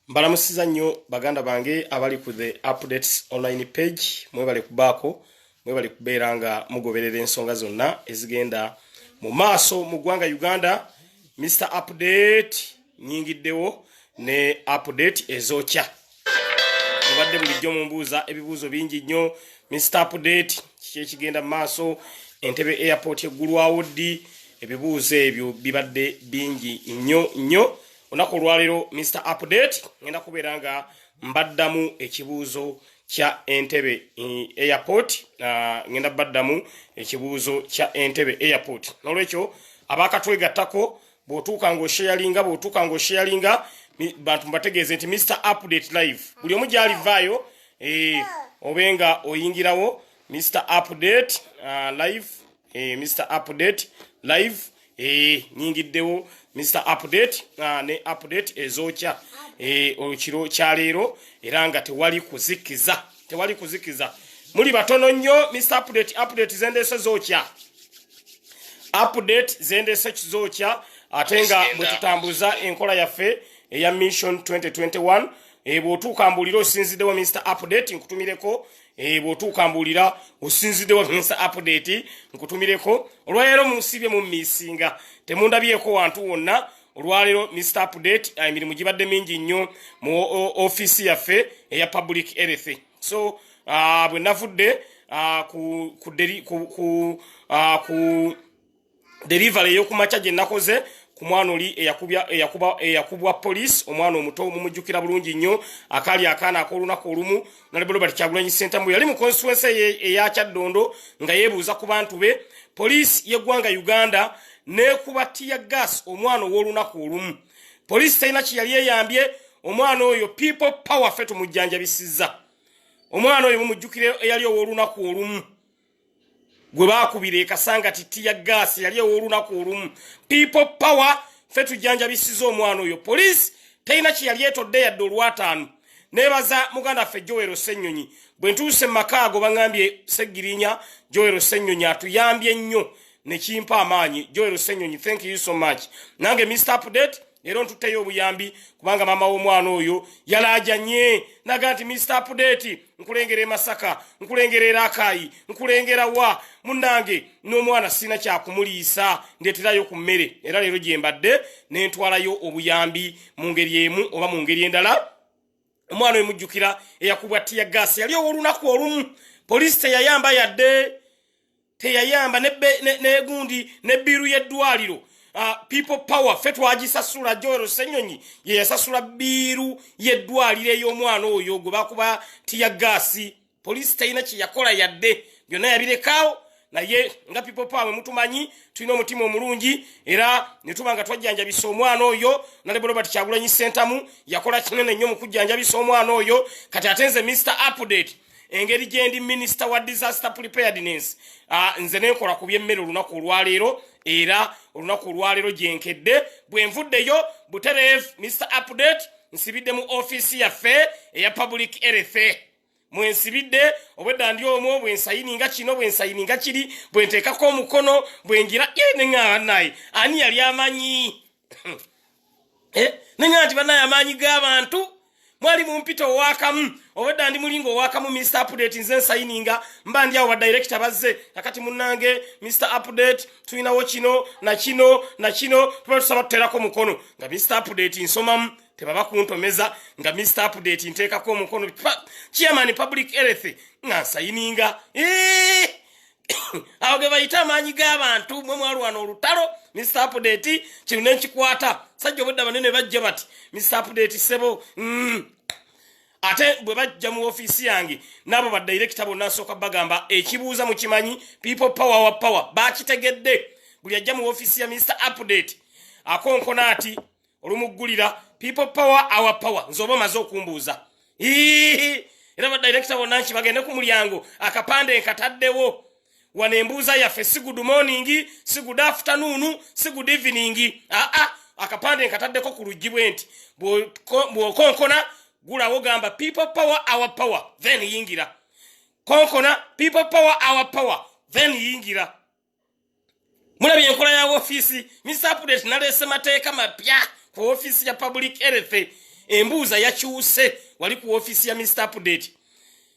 Mbalamusiza nnyo baganda bange abali ku the updates online page mwebale kubako mwebale kuberanga mugoberera ensonga zonna ezigenda mu maaso mu ggwanga Uganda. Mr Update nyingiddewo ne update ezokya mubadde bulijjo mumbuuza ebibuuzo bingi nnyo. Mr Update kiki ekigenda mu maaso, Entebbe airport eggulwawo ddi, ebibuuzo ebyo bibadde bingi nnyo. Onako olwalero Mr Update ngenda kuberanga mbaddamu ekibuuzo kya Entebbe airport, ngenda baddamu ekibuuzo kya Entebbe airport. Nolwekyo abakatwegattako bw'otuuka ng'osharinga bantu mbategeeze nti Mr Update live buli omu gy'alivaayo obenga oyingirawo Mr Update live, Mr Update live nyingiddewo Mr Update ne update ezokya olukiro kya leero era nga tewali kuzikiza muli batono nnyo. Mr Update zendese zokya, update zendese kizokya ate nga bwe tutambuza enkola yaffe eya mission 2021 bw'otuuka mbulira osinziddewo Mr Update nkutumireko, bw'otuuka mbulira osinziddewo Mr Update nkutumireko. Olwaleero musibye mu misinga temundabyeko wantu wonna. Olwaleero Mr Update emirimu gibadde mingi nnyo mu office yaffe eya public health. So bwe navudde ku delivery ey'okumakya gye nakoze ku mwana oli eyakubwa police, omwana omuto mumujjukira bulungi nnyo akali akaana ak'olunaku olumu Honorable Robert Kyagulanyi Ssentamu yali mu constituency eya Kyaddondo nga yeebuuza ku bantu be. Police y'eggwanga Uganda n'ekuba tear gas omwana ow'olunaku olumu. Police talina kye yali eyambye omwana oyo, people power ffe tumujjanjabisizza. Omwana oyo mumujjukire eyali ow'olunaku olumu gwe baakubira ekasanga tear gas yali ow'olunaku olumu. People power ffe tujjanjabisiza omwana oyo. Police talina kye yali etodde yadde olwataano. Nebaza muganda ffe Joel Ssennyonyi bwe ntuuse maka ago baŋŋambye Seggirinya Joel Ssennyonyi atuyambye nnyo ne kimpa amaanyi. Joel Ssennyonyi, thank you so much. Nange Mr Update leero ntutteyo obuyambi kubanga maama w'omwana oyo yalaajanye naga nti Mr Update nkulengera e Masaka, nkulengera e Rakai, nkulengera wa munnange n'omwana sina kyakumuliisa ndeeterayo ku mmere. Era leero gye mbadde ne ntwalayo obuyambi mu ngeri emu oba mu ngeri endala. Omwana oyo mujjukira eyakubwa tear gas yali ow'olunaku olumu. Poliisi teyayamba yadde, teyayamba n'egundi n'ebbiiru y'eddwaliro. People power ffe twagisasula. Joel Ssennyonyi ye yasasula bbiiru y'eddwaliro ey'omwana oyo gwe bakuba tear gas. Poliisi teyina kye yakola yadde, byonna yabirekaawo. Naye nga people power mutumanyi tulina omutima omulungi era ne tuba nga twajjanjabisa omwana oyo. Honorable Robert Kyagulanyi Ssentamu yakola kinene nnyo mu kujjanjabisa omwana oyo. Kati ate nze Mr Update engeri gye ndi Minister wa Disaster Preparedness, nze nenkola ku by'emmere olunaku olwaleero, era olunaku olwaleero gye nkedde bwe nvuddeyo butereevu. Mr Update nsibidde mu office yaffe eya public health. Mwensibidde obwedda ndi omwo bwe nsayininga kino bwe nsayininga kiri bwe nteekako omukono bwe ngira neŋŋaba naye ani yali amanyi neŋŋaba nti bannaye amaanyi g'abantu mwali mumpita owakamu obwedda ndi mulinga owakamu. Mr Update nze nsayininga mba ndi awo badirector bazze akati munnange Mr Update tulinawo kino na kino na kino tuba tusaba tuteerako mukono nga Mr Update nsomamu tebaba kuntomeza nga Mr Update nteekako omukono chairman public health nga nsayininga. Awo ge bayita amaanyi g'abantu mwe mwalwana olutalo. Mr Update kino ne nkikwata sajja obwedda banene bajja bati Mr Update sebo ate bwe bajja mu office yange nabo badirector bonna nsooka bagamba ekibuuza mu kimanyi. People power wa power baakitegedde. Buli ajja mu office ya Mr Update akonkona ati olumuggulira people power our power nzoba maze okumbuuza. Era badirector bonna nki bagende ku mulyango akapande nkataddewo wane embuuza yaffe si good morning, si good afternoon, si good evening. Akapande nkataddeko ku luggi bwe nti bw'okonkona gulawo gamba people power our power then yingira. Konkona people power our power then yingira. Mulabye enkola ya office Mr Update nalese mateeka mapya ku office ya public health embuuza yakyuse wali ku office ya Mr Update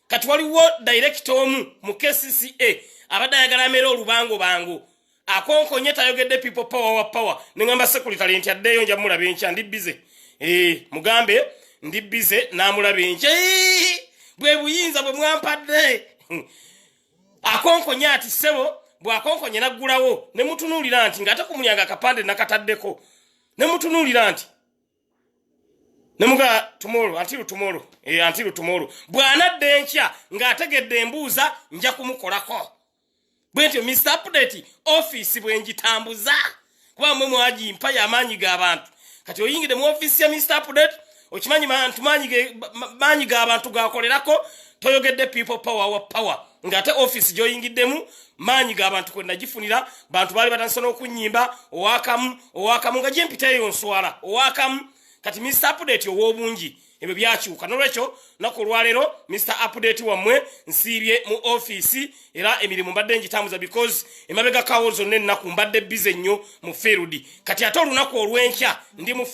kati waliwo director omu mu KCCA abadde ayagala amera olubango bango akonkonye tayogedde people power nengamba secretary nti addeyo nja mulabe enkya ndi busy mugambe ndi busy namulabe enkya bwe buyinza bwe mwampadde akonkonye ati sebo bwakonkonye naggulawo ne mutunuulira nti ng'ate ku mulyango akapande nakataddeko ne mutunuulira nti nemuga tomorrow until tomorrow bwanadde enkya ng'ategedde embuuza nja kumukolako bwentyo Mr Update office bwenjitambuza kuba mwe mwagimpa y'amaanyi g'abantu kati oyingide mu office ya Mr Update okimanyi maanyi g'abantu gakolerako toyogedde people power ngate office joyingiddemu maanyi g'abantu kwenda gifunira bantu bali batandise n'okunyimba owakamu nga gyempiteeyo nswala owakamu kati Mr Update ow'obungi ebyo byakyuka nolwekyo nako olwaleero Mr Update wammwe nsiibye mu office era emirimu mbadde ngitambuza because emabega kawo zonna ennaku mbadde busy nnyo mu field kati ate olunaku olw'enkya ndi mu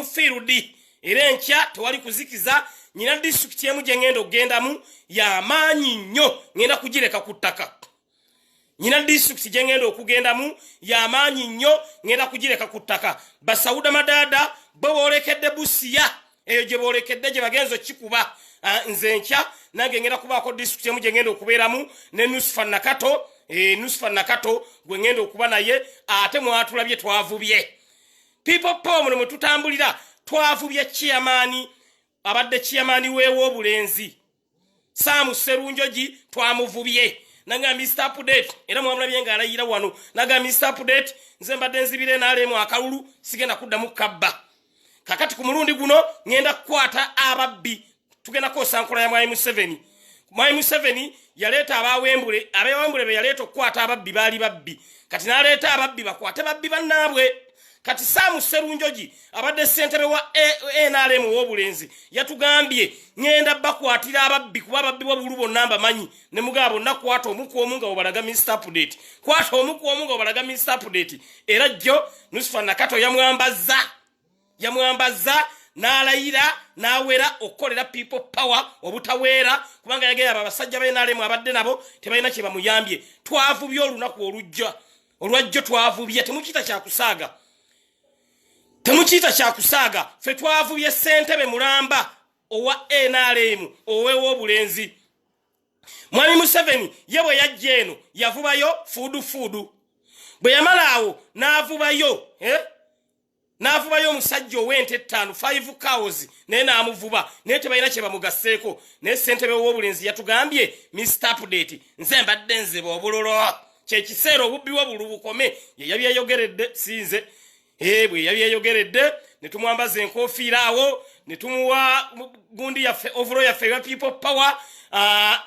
field era enkya tewali kuzikiza nyina district emu gye ngenda okugendamu y'amaanyi nnyo ngenda kugireka ku ttaka nyina district gye ngenda okugendamu y'amaanyi nnyo ngenda kugireka ku ttaka basawuda madada bwe boolekedde busiya eyo gye boolekedde gye bagenza okikuba nze enkya nange ngenda kubaako district emu gye ngenda okubeeramu ne Nusufa Nakato gwe ngenda okuba naye ate mwatulabye twavubye people power muno mwe tutambulira twavubye chairman abadde chairman w'obulenzi Samu Serunjogi twamuvubye nanga Mr Update era mwamulabye nga alayira wano naga Mr Update nze mbadde nzibire naalemu akalulu sigenda kuddamu kabba kakati ku mulundi guno ngenda kukwata ababbi tugenda kosankula ya Mwai Museveni yaleeta abawembule be yaleeta okukwata ababbi baali babbi kati naleeta ababbi bakwate babbi bannaabwe kati Samu Serunjogi abadde ssentebe wa NRM w'obulenzi yatugambye ngenda bakwatira ababbi kuba ababbi b'obulu bonna mbamanyi ne mugabo nakwata omuku omu nga obalaga Mr Update kwata omuku omu nga obalaga Mr Update era jjo Nusufa Nakato yamwambaza n'alayira n'awera okukolera people power obutaweera kubanga yagera abasajja be NRM abadde nabo tebalina kye bamuyambye twavubye olunaku olwajjo twavubye temukiita kyakusaaga fe twavubye ssentebe mulamba owa NRM oweew'obulenzi Mwami Museveni ye bwe yajja eno yavubayo fuudu bwe yamalaawo n'avubayo omusajja ow'ente 5 cows naye n'amuvuba naye tebalina kye bamugasseeko naye ssentebe w'obulenzi yatugambye Mr Update nze mbadde nziba obululu kyekiseera obubbi w'obulu bukome ye yabyeyogeredde sinze bwe yabyeyogeredde ne tumwambaza enkofiira awo ne tumuwa gundi yaffe overall yaffe ya people power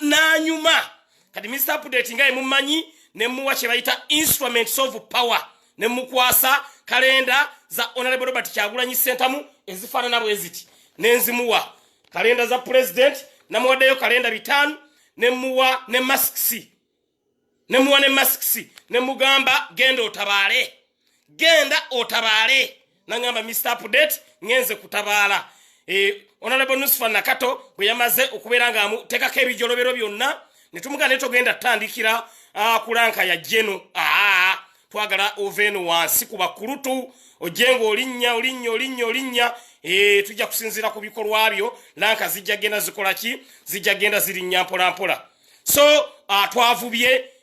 n'anyuma kati Mr Update nga mumanyi ne muwa kye bayita instruments of power ne mukwasa kalenda za Honorable Robert Kyagulanyi Ssentamu ezifaanana bwe ziti nenzimuwa kalenda za president namuwaddeyo kalenda 5 ne muwa ne masks ne mugamba genda otabaale nangamba Mr Update ngenze kutabaala Honorable Nusufa Nakato bwe yamaze okubeera nga amuteekako ebijolobero byonna ne tumuga ne togenda tandikira kulanka ya jeno twagala oveno wansi ku bakulutu ojengo olinnya tujja kusinzira ku bikolwa byo lanka zijja genda zikola ki zijja genda zirinnya mpola so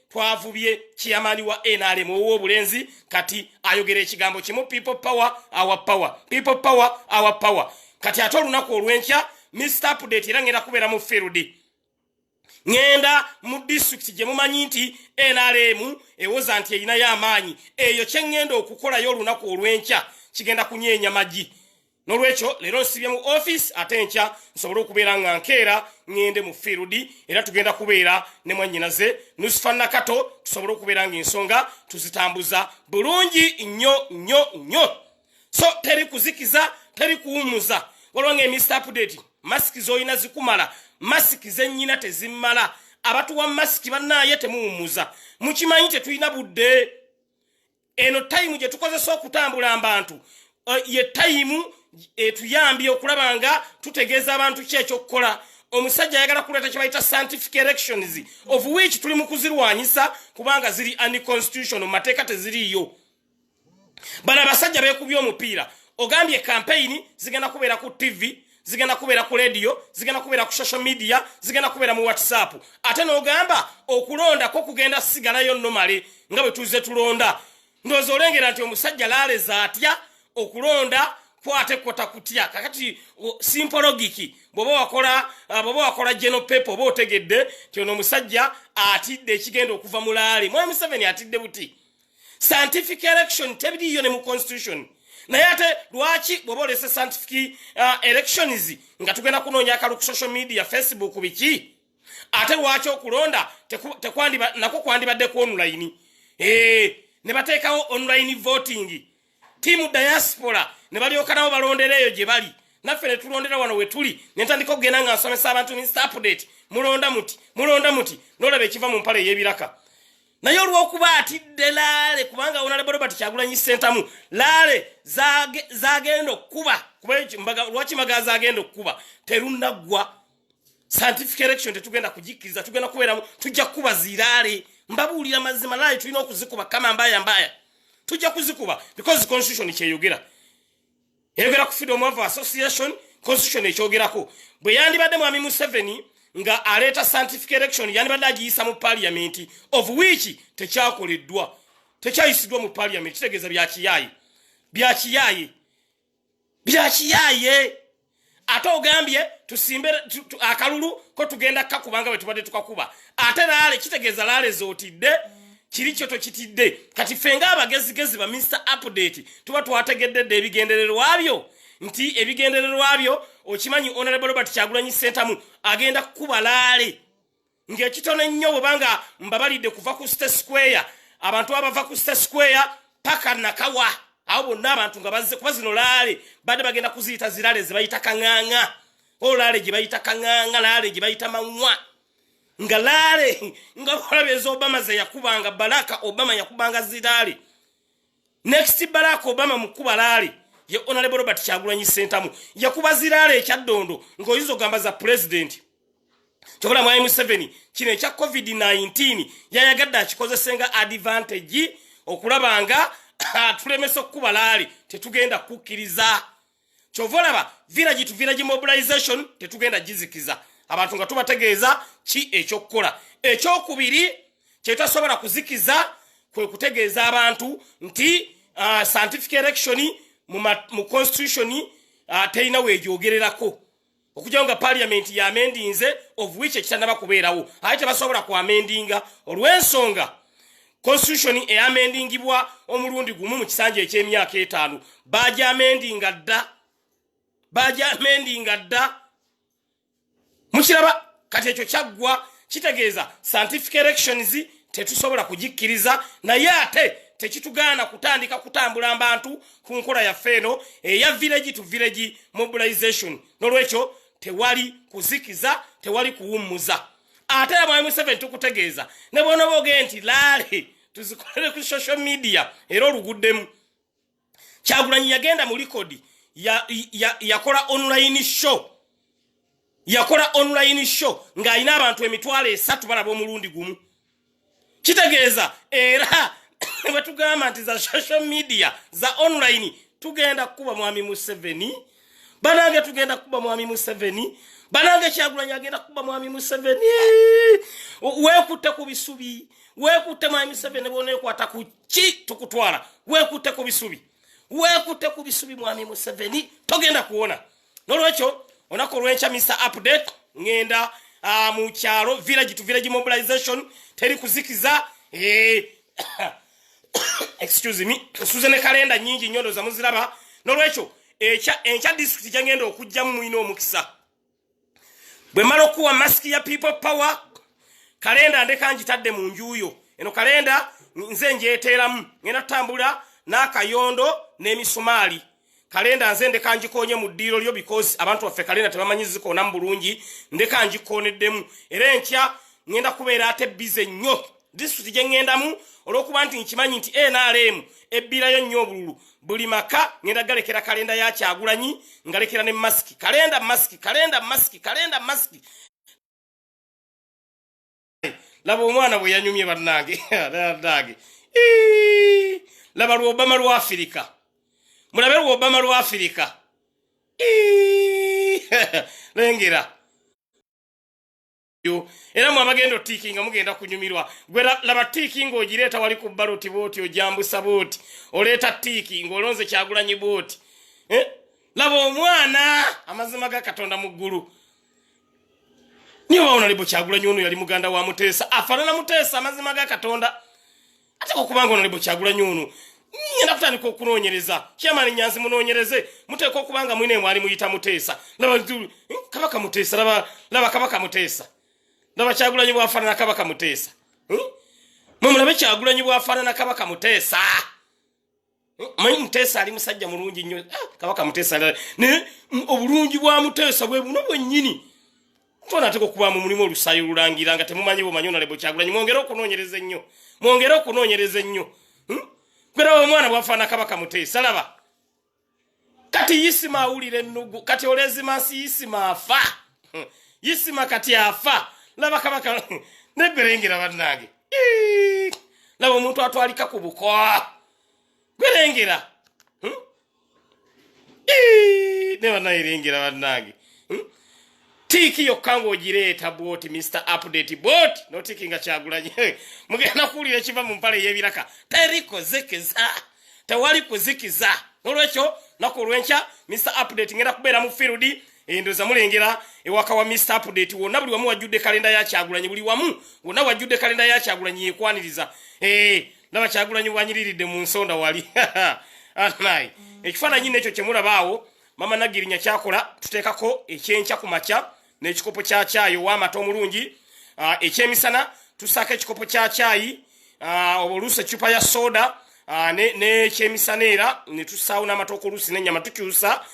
twavubye chairman wa NRM ow'obulenzi kati ayogera ekigambo kimu people power our power kati ate olunaku olw'enkya Mr Update era ngenda kubeera mu field ngenda mu district gye mumanyi nti NRM ewoza nti eyina y'amaanyi eyo kye ngenda okukolayo olunaku olw'enkya kigenda kunyeenya magi nolwekyo leero nsibye mu office ate enkya nsobole okubeera nga nkeera ngende mu field era tugenda kubeera ne mwannyinaze Nusufa Nakato tusobole okubeera ng'ensonga tuzitambuza bulungi nnyo so teri kuzikiza teri kuwumuza waliwo nga Mr Update masiki z'olina zikumala masiki zennyina tezimmala abatuwa masiki bannaye temuwumuza mukimanyi tetulina budde eno time gye tukozesa okutambula abantu ye time tuyambye okulabanga tutegeeza abantu kyekyo kukola. Omusajja ayagala kuleta kibayita scientific elections of which tuli mu kuzirwanyisa kubanga ziri unconstitutional, mateeka teziriiyo. Bana basajja beekubye omupiira ogambye campaign zigenda kubeera ku TV, zigenda kubeera ku radio, zigenda kubeera ku social media, zigenda kubeera mu WhatsApp. Ate n'ogamba okulonda ko kugenda sigalayo nomale nga bwe tuze tulonda. Ndowooza olengera nti omusajja laaleza atya okulonda kwate kota kutya. Kakati simple logic bwoba wakola general paper oba otegedde ti ono omusajja atidde ekigenda okuva mu laale. Mwami Museveni atidde buti. Scientific election tebiriyo ne mu constitution. Naye ate lwaki bwoba olese scientific elections nga tugenda kunoonya akalu ku social media, Facebook biki? Ate lwaki okulonda nako kwandibadde online. Ne bateekawo online voting. Timu diaspora ne balyoka nabo balondera eyo gye bali. Naffe ne tulondera wano we tuli. Ne ntandika okugenda nga nsomesa abantu Mr. Update. Mulonda muti. N'olaba ekiva mu mpale y'ebiraka. Naye olw'okuba atidde laale kubanga Honorable Robert Kyagulanyi Ssentamu laale zagenda okuba lwaki magazi agenda okuba terunaggwa. Scientific election tetugenda kugikkiriza, tugenda kubeeramu, tujja kukuba ziraale. Mbabuulira mazima laale tulina okuzikuba kama mbaya. Tujja kuzikuba because constitution kyeyogera. Eyogera ku freedom of association, constitution ekyogerako. Bwe yandibadde Mwami Museveni nga aleta scientific election yandibadde agiyisa mu parliament of which tekyakoleddwa. Tekyayisidwa mu parliament, kitegeeza byakiyaye. Ate ogambye tusimbe akalulu ko tugenda kakubanga bwe tubadde tukakuba. Ate laale kitegeeza laale zootidde. Kiri kyo tokitidde. Kati fenga abagezigezi ba Mr. Update tuba twategedde ebigendererwa byo nti ebigendererwa byo okimanyi Honorable Robert Kyagulanyi Ssentamu agenda kukuba laale ng'ekitone nnyo bwebanga mbabalidde kuva ku State Square, abantu abava ku State Square paka Nakawa awo bonna abantu nga bazze kuba zino laale badde bagenda kuziyita ziraale ze bayita kaŋŋaŋŋa, laale gye bayita kaŋŋaŋŋa, laale gye bayita maŋŋwa. Nga laale nga olabeza Obama ze yakubanga, Barack Obama yakubanga ziraale. Next Barack Obama mukuba laale ye Honorable Robert Kyagulanyi Ssentamu yakuba ziraale ekyaddondo ng'oyizo gamba za president. Kyokora Mwami Museveni kino ekya COVID-19 yayagadde akikozesenga advantage okulabanga tulemesa okukuba laale tetugenda kukkiriza. Kyova olaba village to village mobilization tetugenda gizikiza. Abantu nga tubategeeza ki ekyokukola. Ekyokubiri kyetasobola kuzikiza kwe kutegeeza abantu nti scientific election mu constitution terina weegyogererako. Okujja nga parliament ya amendinze of which ekitannaba kubeerawo. Ate tebasobola ku amendinga olw'ensonga constitution eyamendingibwa omulundi gumu mu kisanja eky'emyaka 5 bajja amendinga dda. Mukiraba kati ekyo kyaggwa kitegeeza scientific elections tetusobola kugikkiriza, naye ate tekitugaana kutandika kutambula abantu ku nkola yaffe eno eya village to village mobilization. N'olwekyo tewali kuzikiza, tewali kuwummuza. Ate Mwami Museveni tukutegeeza ne bw'onooba ogenda nti laale tuzikolere ku social media era oluguddemu. Kyagulanyi yagenda mu likodi yakola online show. Yakola online show ng'alina abantu 3,000 balaba omulundi gumu. Kitegeeza era bwe tugamba nti za social media za online tugenda kukuba Mwami Museveni, banange tugenda kukuba Mwami Museveni, banange Kyagulanyi agenda kukuba Mwami Museveni. Weekutte ku bisubi, weekutte Mwami Museveni bw'oneekwata ku ki tukutwala, weekutte ku bisubi, Mwami Museveni togenda kuwona. N'olwekyo onako olw'enkya Mr. Update ngenda mu kyalo village to village mobilization teri kuzikiza. Excuse me, Susan kalenda nyingi nyondo za muziraba. N'olwekyo enkya district gyangenda okujjamu mwina omukisa. Bwe mala okuwa mask ya people power kalenda ndeka njitadde mu njuyo. Eno kalenda nze njeteeramu ngenda tutambula n'akayondo n'emisumaali. Kalenda nze ndeka njikonye mu ddiiro lyo because abantu baffe kalenda tebamanyi zikoona mu bulungi, ndeka njikoneddemu. Era enkya ngenda kubeera ate bize nnyo district gye ngendamu olwokuba nti nkimanyi nti NRM ebbirayo nnyo obululu buli maka ngenda galekera kalenda ya Kyagulanyi ngalekera ne maski kalenda maski laba omwana bwe yanyumye bannange dage laba Obama lwa Afrika mulabe Obama lwa Afrika lengera era mu amagendo tikinga mugenda kunyumirwa gwera laba tikinga ogireta wali ku baloti boti ojambusa boti oleta tikinga olonze Kyagulanyi boti laba omwana amazima ga Katonda mu ggulu niyo waona libo Kyagulanyi ono yali muganda wa Mutesa afanana Mutesa amazima ga Katonda ate okubanga ono libo Kyagulanyi ono nyenda kutandika okunoonyereza kyamani nyanzi munoonyereze muteeka okubanga mwine mwali muyita Mutesa laba kabaka Mutesa laba kabaka Mutesa laba Kyagulanyi bwafaanana kabaka Mutesa mulabe Kyagulanyi bwafaanana kabaka Mutesa Mutesa ali musajja mulungi nnyo kabaka Mutesa ne obulungi bwa Mutesa bwe buno bwennyini tona teko kuba mu mulimo olusayo lulangira nga temumanyi bumanyi na lebo Kyagulanyi mwongere okunoonyereze nnyo kwera omwana bwafaana kabaka Mutesa laba kati Yisima awulire ennugu kati Olezimansi Yisima afa Yisima kati afa laba kabaka neberengera bannange laba omuntu atwalika ku buko berengera ne bannayirengera bannange tiki yokango gireta boti Mr Update bot no tiki nga Kyagulanyi mugenda kuulira kiva mu mpale yebiraka teriko zikiza tewali kuzikiza nolwekyo nakolwencha Mr Update ngenda kubeera mu field endoza mulengera ewaka wa Mr Update wonna buli wamu wajjudde kalenda ya Kyagulanyi buli wamu wonna wajjudde kalenda ya Kyagulanyi ekwaniriza laba Kyagulanyi wanyiriridde mu nsonda wali anai ekifaananyi nekyo kyemulabaawo mama Nagirinya kyakola tuteekako ekyenkya ku makya n'ekikopo kya caayi w'amata omulungi ekyemisana tusaako ekikopo kya caayi oluusi eccupa ya soda n'ekyemisana era ne tusaawo n'amatooko oluusi n'ennyama tukyusa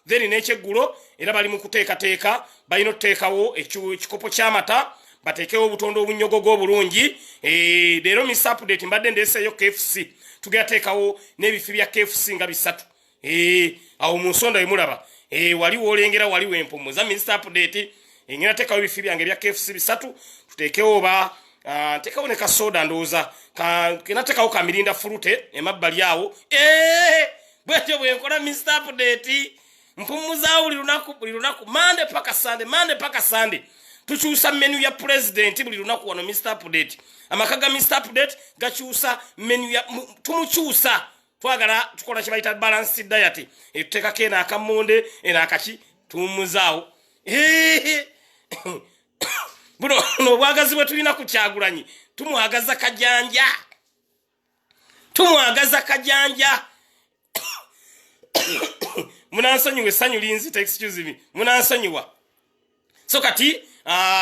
then n'ekyeggulo era bali mu kuteekateeka balina okuteekawo ekikopo ky'amata bateekewo obutondo obunnyogogo obulungi leero Mr Update mbadde ndeeseeyo KFC tugenda teekawo n'ebifi bya KFC nga 3 awo mu nsonda wemulaba waliwo olengera waliwo empumuza Mr Update ngenda teekawo ebifi byange bya KFC 3 tuteekewo teekawo ne kasoda ndowooza kena teekawo kamirinda fulute emabbali awo bwetyo bwenkola Mr Update mpumuzaawo buli lunaku Monday paka Sunday tukyusa menu ya president buli lunaku wano Mr Update amaka ga Mr Update gakyusa menu ya tumukyusa twagala tukola kibayita balanced diet tuteekako eno akamonde eno akaki tumuzaawo buno obwagazi bwe tulina ku Kyagulanyi tumwagaza kajanja munansonyiwa essanyu linzita excuse me munansonyiwa so kati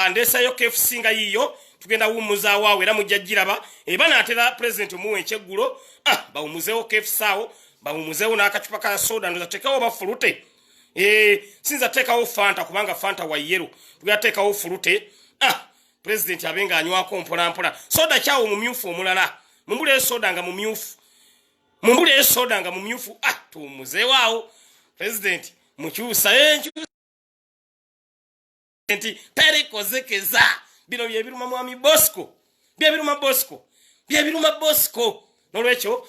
ndeesayo KFC nga yiyo tugenda wummuzaawo awo era mujja giraba banaatera president omuwa ekyeggulo bawumuzeewo KFC awo bawumuzeewo n'akacupa ka soda ndoza teekawo bafulute sinza teekawo fanta kubanga fanta wa yero tugenda teekawo fulute president abenga anywako mpolampola soda kyawo mumyufu omulala mumbuleyo soda nga mumyufu tuwumuzeewo awo president mukyusa terikozekeza bino byebiruma mwami Bosco byebiruma Bosco nolwekyo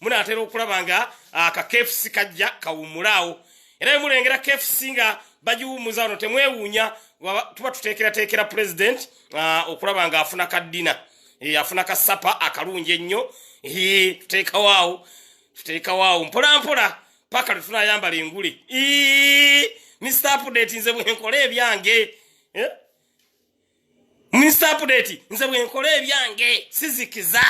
munaatera okulaba nga aka KFC kajja kawumulaawo era mulengera KFC nga bagiwumuza wano temwewuunya tuba tuteekera president okulaba nga afuna kaddina afuna kasapa akalungi ennyo tuteekawaawo mpolampola paka tutunayambala engule Mr Update nze bwenkola ebyange Mr Update nze bwenkola ebyange sizikiza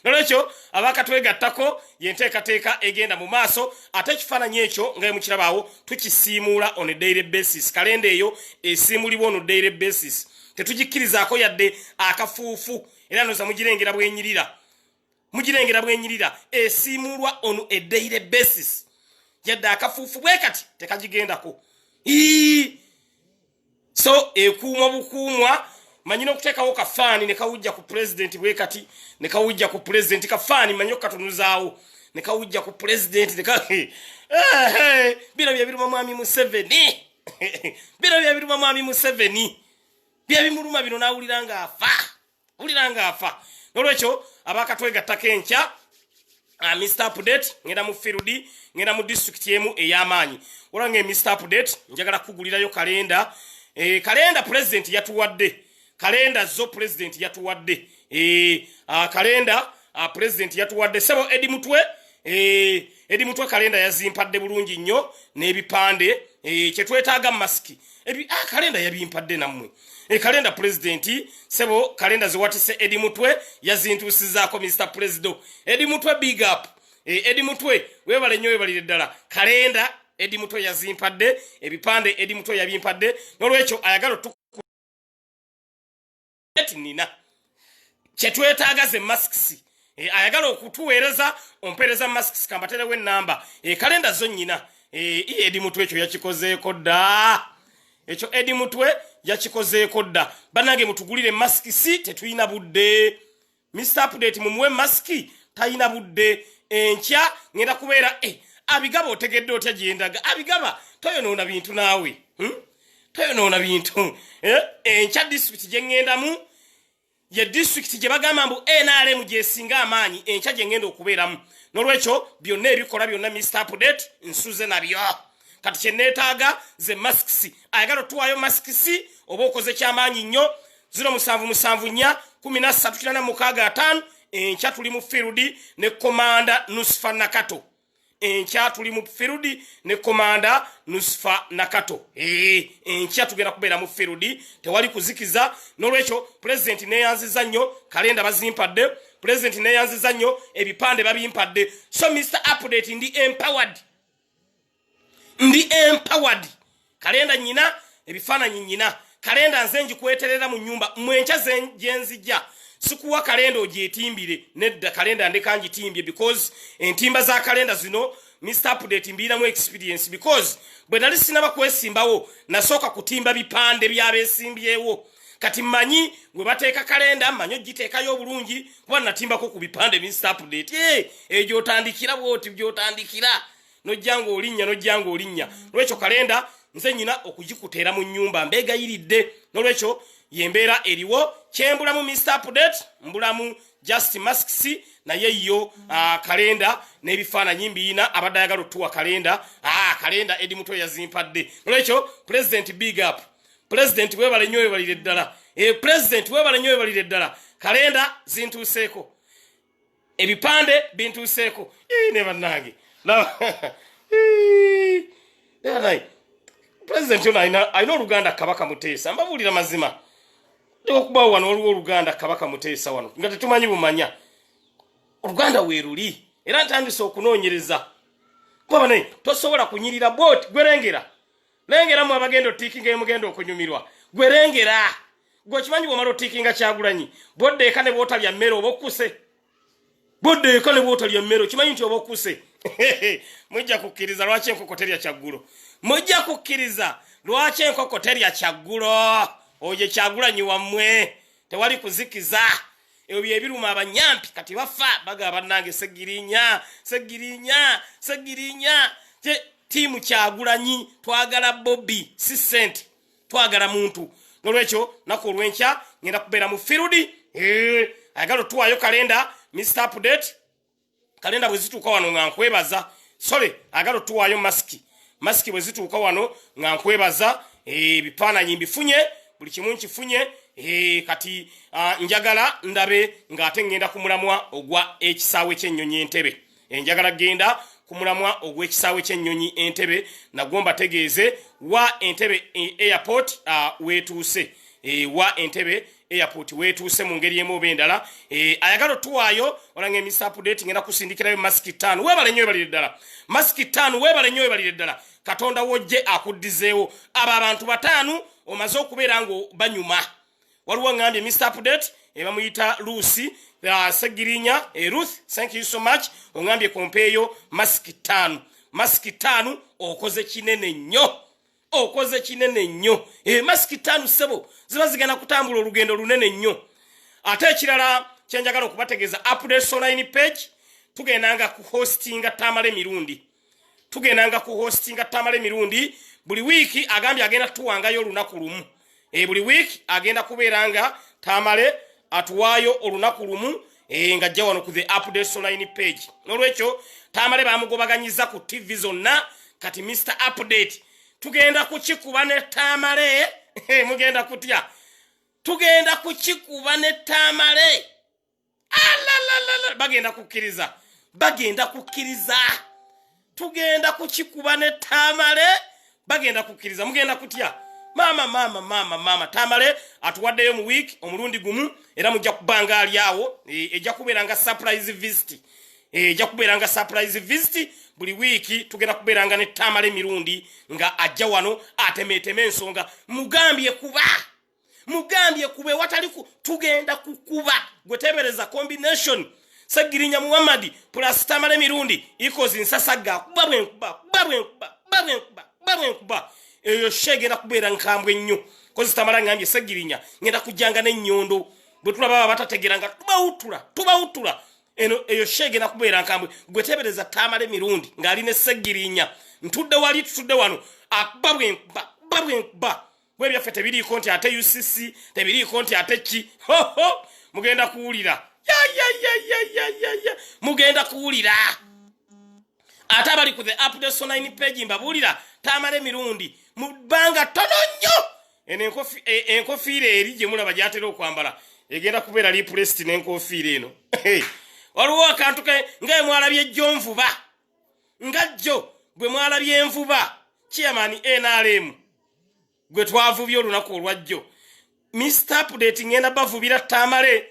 nolwekyo abakatwegattako yenteekateeka egenda mu maaso ate ekifaananyi ekyo nga mukirabaawo tukisiimuula on a daily basis kalenda eyo esiimulibwa on a daily basis tetugikkirizaako yadde akafuufu era noza mugirengera bwenyirira esiimulwa on a daily basis yadde akafuufu bwe kati tekagigendako so ekuumwa bukuumwa manyino okuteekawo kafaani ne kawujja ku president bwe kati ne kawujja ku president kafaani manyo katunuzaawo ne kawujja ku president ne ka bino bya biruma mwami Museveni bino bya biruma mwami Museveni bya bimuluma bino nawuliranga afa nolwekyo abakatwegattako enkya Mr. Update ngenda mu field ngenda mu district yemu ey'amaanyi olange Mr. Update njagala kugulirayo kalenda kalenda president yatuwadde kalenda zo president yatuwadde kalenda president yatuwadde sebo Edi Mutwe kalenda yazimpadde bulungi nnyo n'ebipande kyetwetaaga maski kalenda yabimpadde nammwe kalenda president sebo kalenda ziwatise Edi Mutwe yazintusizaako Mr. President Edi Mutwe big up Edi Mutwe webale nnyo webalire ddala kalenda Edi Mutwe yazimpadde ebipande Edi Mutwe yabimpadde nolwekyo ayagala nina kyetwetaaga ze masks ayagala okutuweereza ompereza masks kambaterewo ennamba kalenda zo nnyina Edi Mutwe ekyo yakikozeeko dda ekyo Edi Mutwe yakikozeeko dda banange mutugulire masks tetuyina budde Mr. Update mumuwe maski tayina budde enkya ngenda kubeera abigaba otegedde otya gyendaga abigaba toyonoona bintu naawe toyonoona bintu enkya district gye ngendamu ye district gye bagamba mbu NRM gyesinga amaanyi enkya gye ngenda okubeeramu nolwekyo byonna ebikola byonna Mr. Update nsuze nabyo kati kyenneetaaga ze masks ayagala otuwaayo masks oba okoze kyamaanyi nnyo 077413865 enkya tuli mu field ne komanda Nusfa Nakato enkya tuli mu field ne komanda Nusfa Nakato enkya tugenda kubeera mu field tewali kuzikiza nolwekyo president neyanziza nnyo kalenda bazimpadde president neyanziza nnyo ebipande babimpadde so Mr. Update ndi empowered kalenda nyina ebifaananyi nyina kalenda nze njikweterera mu nyumba mwenkya zenzijja sikuwa kalenda ogyetimbire nedda kalenda ndeka njitimbye because entimba za kalenda zino Mr. Update mbiramu experience because bwe nali sinaba kwesimbawo nasooka kutimba bipande byabesimbyewo kati manyi gwe bateeka kalenda manyo giteekayo obulungi kuba natimbako ku bipande Mr. Update egyo otandikira bwoti byotandikira nojjanga olinnya nolwekyo kalenda nze nyina okugikuteera mu nnyumba mbeegayiridde nolwekyo yembeera eriwo kyembulamu Mr. Update mbulamu just masks naye yo kalenda n'ebifaananyi mbiina abadde ayagala otuwa kalenda kalenda Edi Mutwe yazimpadde nolwekyo president big up president webale nnyo webalire ddala president webale nnyo webalire ddala kalenda zintuuseeko ebipande bintuuseeko ne bannange president ono alina oluganda Kabaka Muteesa mbabuulira mazima okubawo wano waliwo oluganda Kabaka Muteesa wano nga tetumanyi bumanya oluganda weeruli era ntandise okunoonyereza kuba ne tosobola kunyirira bwoti lengeramu abagenda otiikinga emugenda okunyumirwa gwerengera gwe kimanyi bwomala otiikinga Kyagulanyi boddeeka ne bwotalya mmere oba okkuse boddeeka ne bwotalya mmere kimanyi nti oba okkuse mujja kukkiriza lwaki enkoko terya kyaggulo mujja kukkiriza lwaki enkoko terya kyaggulo oye Kyagulanyi wammwe tewali kuzikiza ebyo byebiruma abanyampi kati bafa bagaba bannange segirinya tiimu Kyagulanyi twagala Bobby si sente twagala muntu nolwekyo nako olwenkya ngenda kubeera mu field ayagala otuwaayo kalenda Mr. Update kalenda bwe zituuka wano nga nkwebaza ayagala otuwaayo masiki bwe zituuka wano nga nkwebaza ebifaananyi mbifunye buli kimu nkifunye kati njagala ndabe ng'ate ngenda ku mulamwa ogwa ekisaawe ky'ennyonyi Entebbe njagala genda ku mulamwa ogw'ekisaawe ky'ennyonyi Entebbe nagwo mbategeeze wa Entebbe airport weetuuse wa Entebbe airport weetuuse mu ngeri emu oba endala ayagala otuwaayo olange Mr. Update ngenda kusindikirayo masiki 5 webale nnyo webalire ddala masiki 5 webale nnyo webalire ddala Katonda wojje akuddizeewo abo abantu 5 omaze okubeera ngo banyuma waliwo ngambye Mr. Update bamuyita Lucy Segirinya Ruth thank you so much ongambye kompeyo masiki 5 okoze kinene nnyo okoze kinene nnyo. Masiki 5 sebo ziba zigenda kutambula olugendo lunene nnyo. Ate ekirala kyenjagala okubategeeza updates online page tugendanga ku hostinga Tamale mirundi. Buli wiki agambye agenda tuwangayo olunaku lumu. Buli wiki agenda kubeeranga Tamale atuwaayo olunaku lumu nga ajja wano ku the updates online page. Nolwekyo Tamale bamugobaganyiza ku TV zonna kati Mr. Update tugenda kukikuba ne Tamale mugenda kutya tugenda kukikuba ne Tamale bagenda kukkiriza tugenda kukikuba ne Tamale bagenda kukkiriza mugenda kutya mama Tamale atuwaddeyo mu week omulundi gumu era mujja kubanga ali awo ejja kubeeranga surprise visit buli wiki tugenda kubeeranga ne Tamale mirundi nga ajja wano atemeteme ensonga mugambye kube watali tugenda kukuba gwetebereza combination Sagirinya Muhammad plus Tamale mirundi equals nsasaga babwenkuba eyo shege na kubeera nkambwe nnyo kozi Tamale ngambye Sagirinya ngenda kujjanga n'ennyondo bwe tulaba batategeranga tubawutula eno eyo shege na kubeera nkambwe gwetebereza Tamale mirundi ngali ne Sagirinya ntudde wali tutudde wano babwenkuba bwe byaffe tebiri konti ate UCC tebiri konti ate ki mugenda kuwulira mugenda kuwulira ate abali ku the updates online page mbabuulira Tamale mirundi mubanga tono nnyo enkofiira eri gye mulaba gyatera okwambala egenda kubeera replaced n'enkofiira eno waliwo akantu nga mwalabye ejjonvuba nga jjo bwe mwalabye envuba chairman NRM gwe twavubye olunaku olwajjo Mr. Update ngenda bavubira Tamale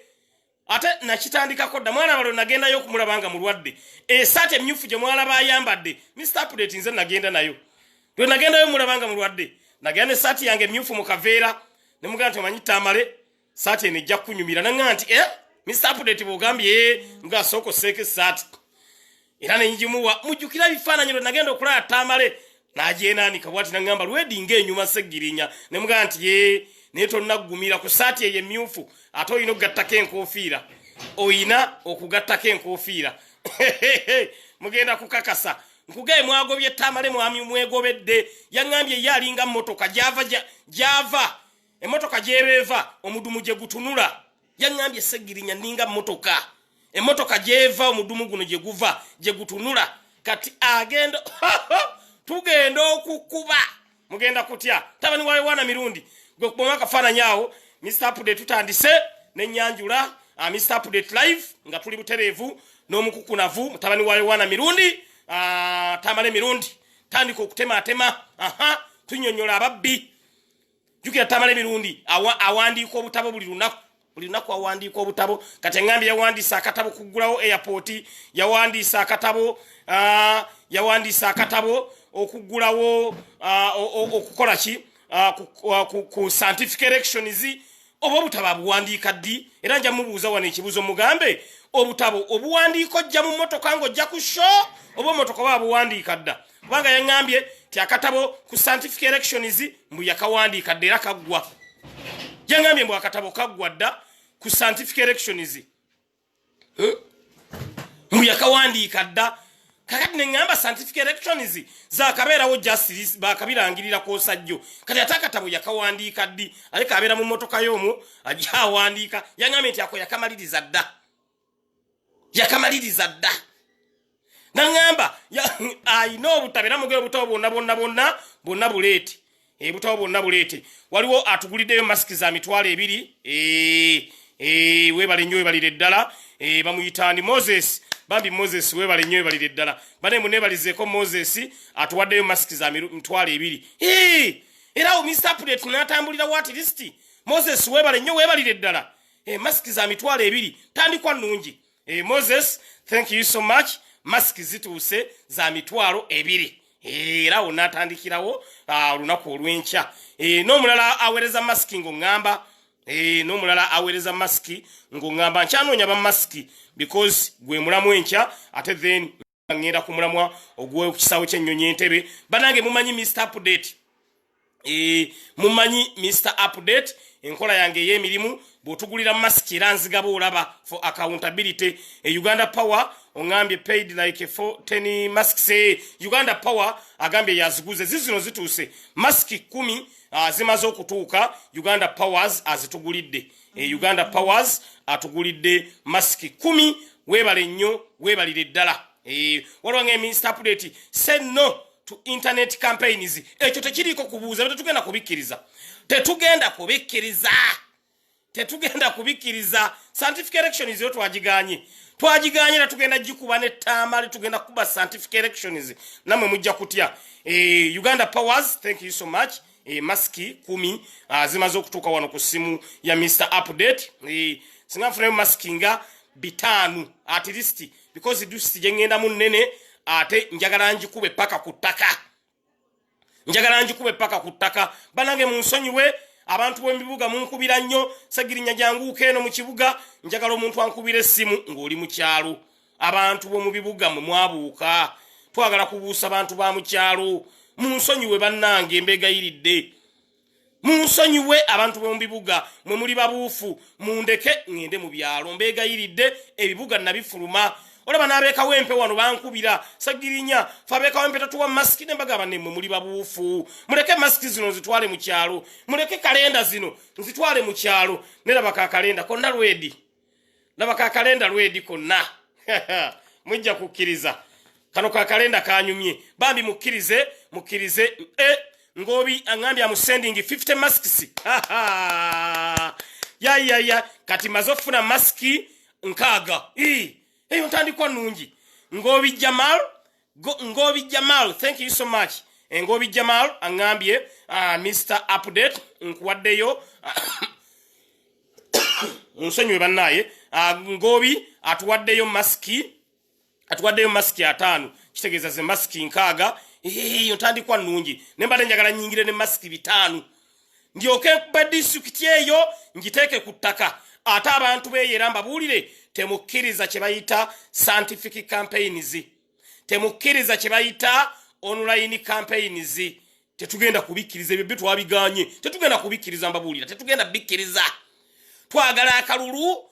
ate nakitandikako dda mwana balo nagendayo okumulabanga mulwadde esaati emyufu gye mwalaba ayambadde Mr. Update nze nagenda nayo lwe nagendayo mulabanga mulwadde nagenda esaati yange emyufu mu kaveera ne mugamba nti omanyi Tamale saati eno ejja kunyumira nanga nti Mr. Update bw'ogambye nga soko seeke saati era ne njimuwa mujjukira bifaananyi lwe nagenda okulaba Tamale najeenaanika bwati nagamba lwedinga enyuma Segirinya ne mugamba nti naye tonnagumira ku saati eyo emyufu ate olina okugattako enkofiira mugenda kukakasa nkugaye mwagobye Tamale mwami mwegobedde yaŋŋambye ye alinga mmotoka gyava emmotoka gy'ebeeva omudumu gye gutunula yaŋŋambye Segirinya ninga mmotoka emmotoka gy'eva omudumu guno gye guva gye gutunula kati agenda tugenda okukuba mugenda kutya tabani wawana mirundi gwe kuboma kafaananyi awo Mr. Update tutandise n'ennyanjula Mr. Update live nga tuli butereevu n'omukukunavu mutabani wayo wana mirundi Tamale mirundi tandika okutematema tunyonyola ababbi jukira Tamale mirundi awandiika obutabo buli lunaku awandiika obutabo kati ngambye yawandiisa akatabo kuggulawo airport yawandiisa akatabo okuggulawo okukola ki ku scientific elections oba obutabo abuwandiika ddi era nja mubuuza wano ekibuuzo mugambe obutabo obuwandiiko ojja mu mmotoka ng'ojja ku show oba ommotoka oba abuwandiika dda kubanga yaŋŋambye ti akatabo ku scientific elections mbu yakawandiika dda era kaggwa yaŋŋambye mbu akatabo kaggwa dda ku scientific elections mbu yakawandiika dda kakati neŋŋamba scientific elections zaakabeerawo justice baakabirangirira koosajjo kati ate akatabo yakawandiika ddi ale kabeera mu mmotoka y'omwo ajja awandiika yaŋŋambye nti ako yakamaliriza dda naŋŋamba ayina obutabo era mugere obutabo bonna buleete obutabo bonna buleete waliwo atuguliddeyo masiki za mitwalo 2 webale nnyo webalire ddala bamuyita ndi Moses bambi Moses webale nnyo webalire ddala bane munebalizeeko Moses atuwaddeyo masiki za mitwalo 2 era Mr. Update n'atambulira what list Moses webale nnyo webalire ddala masiki za mitwalo 2 tandikwa nnungi Moses thank you so much masiki zituuse za mitwalo 2 era onatandikirawo olunaku olw'enkya n'omulala aweereza masiki ng'oŋŋamba n'omulala aweereza masiki ng'oŋŋamba nkyanoonya ba masiki because gwe mulamu enkya ate then ngenda ku mulamwa ogw'ekisaawe ky'ennyonyi Entebbe banange mumanyi Mr. Update mumanyi Mr Update enkola yange y'emirimu bwotugulira mask iranzigaba olaba for accountability. Uganda Power ongambye paid like 10 masks. Uganda Power agambye yaziguze zizino zituse mask 10 zimaze okutuuka. Uganda Powers azitugulidde. Uganda Powers atugulidde mask 10. Webale nnyo webalire ddala. Walwange Mr Update say no to internet campaigns. Ekyo tekiriko kubuuza tetugenda kubikkiriza. Tetugenda kubikkiriza. Scientific elections yo twagiganye na tugenda jikuba ne tamale tugenda kuba scientific elections namwe mujja kutya. Uganda Powers, thank you so much. Maski 10 zimaze okutuuka wano ku simu ya Mr Update. Singa fune maskinga bitanu at least because dusi jengenda munene ate njagala njikube paka kutaka banange munsonyiwe abantu bw'embibuga munkubira nnyo sagirinya janguuka eno mu kibuga njagala omuntu ankubira essimu ng'oli mu kyalo. Abantu b'omu bibuga mwe mwabuuka twagala kubuusa abantu ba mu kyalo munsonyiwe bannange mbegayiridde munsonyiwe abantu b'omu bibuga mwe muli babuufu mundeke ngende mu byalo mbegayiridde ebibuga nabifuluma. Olaba nabeeka wempe wano bankubira sagirinya fabeeka wempe tatuwa maski ne bagaba ne muli babuufu muleke maski zino zitwale mu kyalo muleke kalenda zino zitwale mu kyalo neraba ka kalenda konna lwedi laba ka kalenda lwedi konna mujja kukkiriza kano ka kalenda kanyumye bambi mukkirize Ngobi angambye am sending 50 masks ya kati mazofuna maski nkaga eyo ntandikwa nungi. Ngobi Jamal, thank you so much. Ngobi Jamal angambye Mr Update nkuwaddeyo nsonyiwe bannaye. Ngobi atuwaddeyo maski 5 kitegeeza ze maski nkaga. Eyo ntandikwa nungi nembade njagala nyingire ne maski 5 ndyoke kuba district eyo njiteeke ku ttaka ate abantu beeyeramba buulire temukkiriza kye bayita scientific campaigns, temukkiriza kye bayita online campaigns. Tetugenda kubikkiriza ebyo twabiganye, tetugenda kubikkiriza mbabuulira, tetugenda bikkiriza. Twagala akalulu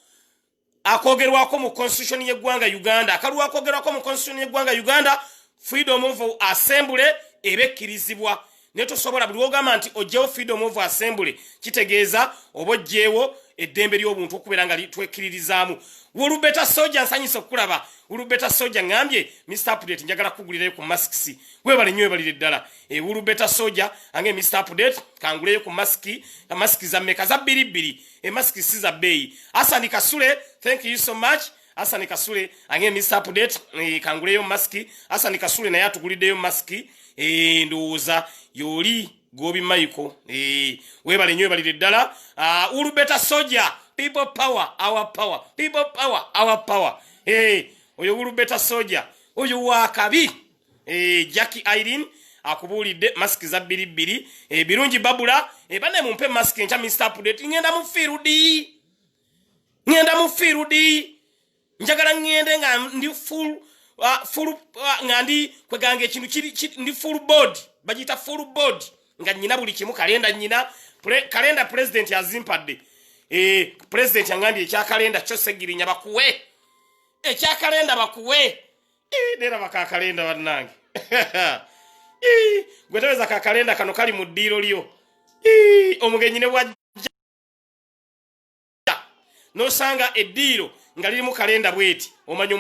akogerwako mu constitution y'eggwanga Uganda, akalulu akogerwako mu constitution y'eggwanga Uganda, freedom of assembly ebekkirizibwa. Netusobola buli ogamba nti ojjewo freedom of assembly kitegeeza obojjeewo eddembe ly'obuntu okubeera nga twekkiririzaamu. Wolubeta Soja nsanyisa okulaba. Wolubeta Soja ngambye Mr Update njagala kugulirayo ku masks. Webale nnyo webalire ddala. Wolubeta Soja ange Mr Update kanguleyo ku maski za meka za bbiri. Maski si za bbeeyi. Asani Kasule, thank you so much. Asani Kasule ange Mr Update kanguleyo maski. Asani Kasule naye atuguliddeyo maski. Ndowooza yoli Gobi Michael. Webale nnyo webalire ddala. Wolubeta Soja, people power, our power. People power, our power. Oyo Wolubeta Soja, oyo wakabi. Jackie Irene akubuulidde maski za bbiri. Birungi Babula, bane mumpe maski ncha Mr Update. Ngenda mu field. Njagala ngende nga ndi full ngandi kwegange ekintu ndi full board. Bajita full board. Nga nyina buli kimu kalenda nyina. Kalenda president yazimpadde. President angambye ekya kalenda kyo segirinya bakuwe. Ekya kalenda bakuwe. Nera baka kalenda bannange. Gweteweza ka kalenda kano kali mu ddiiro lyo. Omugenyi ne bwajja. Nosanga eddiiro nga liri mu kalenda bweti. Omanyi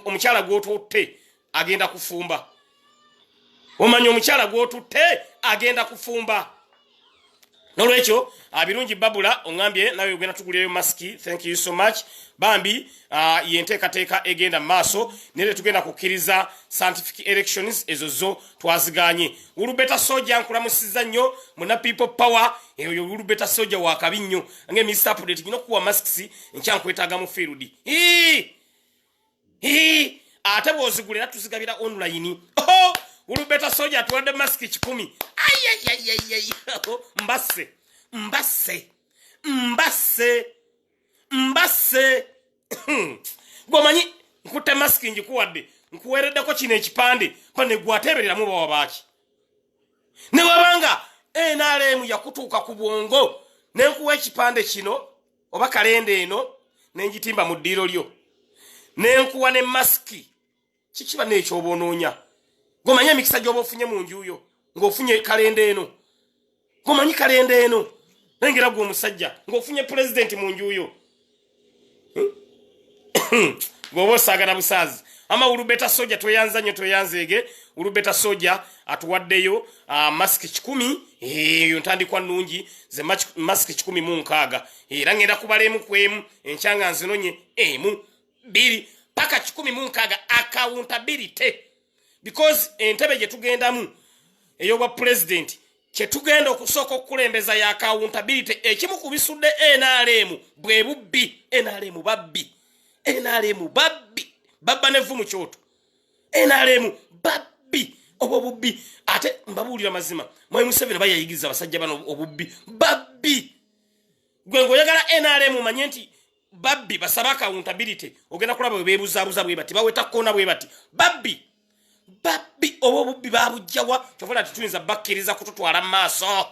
omukyala gwotutte agenda kufumba. Omanyi omukyala gwotutte agenda kufumba. Nolwekyo Birungi Babula ongambye nawe ugenda tugulireyo maski. Thank you so much. Bambi yenteekateeka egenda maaso nere tugenda kukkiriza scientific elections ezozo twaziganye. Wolubeta Soja nkulamusizza nnyo muna people power. Eyo Wolubeta Soja wakabi nnyo ange Mr Update gino kuwa masks nkyankwetaaga mu field. Ate bw'ozigulira tuzigabira online. Wolubeta Soja atuwadde maski 10. Mbase. Gwomanyi nkutte maski njikuwadde nkuwereddeko kino ekipande pane gwatebereramu bawa baaki. Ne wabanga NRM yakutuuka ku bwongo nenkuwa ekipande kino oba kalenda eno nenjitimba mu ddiiro lyo nenkuwa ne masiki kikiba n'ekyobonoonya gomanye emikisa gy'oba ofunye mu njuyo ng'ofunye kalenda eno gomanyi kalenda eno nengera gwe omusajja ng'ofunye pulezidenti mu njuyo gwoba osaagala busaazi ama ulubeta soja tweyanza nnyo tweyanzeege ulubeta soja atuwaddeyo masiki 10 eyo ntandikwa nnungi ze masiki 16 era ngenda kubala emu ku emu enkyanga nzinonye emu 2 paka 16 accountability because entebe gye tugendamu ey'obwa president kye tugenda okusooka okukulembeza ya accountability ekimu ku bisudde NRM bwe bubbi NRM babbi babba nevu mu kyoto NRM babbi obo bubbi ate mbabuulira mazima mwe Museveni bayayigiza abasajja bano obubbi babbi gwe ngoyagala NRM manye nti babbi basaba accountability ogenda kulaba bwe beebuzaabuza bwe bati baweta kona bwe bati babbi obo bubbi babujjawa kyovula tutuyinza bakkiriza kututwala maaso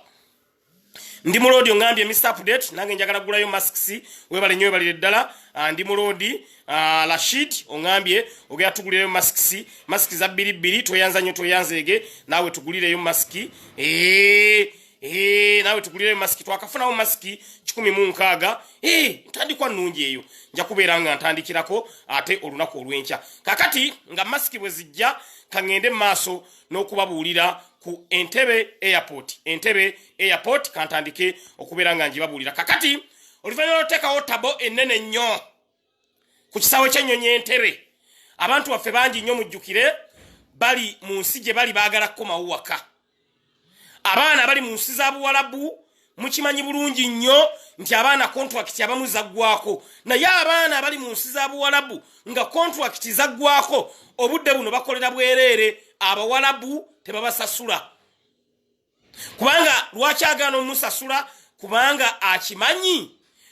ndi mulodi ngambye Mr Update nange njagala gulayo masks webale nyowe balire ddala ndi mulodi Rashid ongambye ogera tugulireyo masks za 2 toyanza nnyo toyanzeege nawe tugulireyo maski nawe tugulireyo maski twakafunawo maski 16 ntandikwa nnungi eyo nja kubeera nga ntandikirako ate olunaku olw'enkya kakati nga maski bwe zijja kangende maaso n'okubabuulira ku Entebbe airport kantandike okubeera nga njibabuulira kakati oluvannyuma lw'oteekawo tabo ennene nnyo ku kisaawe ky'ennyonyi Entebbe abantu baffe bangi nnyo mujjukire bali mu nsi gye bali baagala kukomawo waka abaana bali mu nsi za Buwalabu mukimanyi bulungi nnyo nti abaana contract abamu zaggwako naye abaana bali mu nsi za Buwalabu nga contract zaggwako obudde buno bakolera bwereere Abawalabu tebabasasula kubanga lwaki agaana omusasula kubanga akimanyi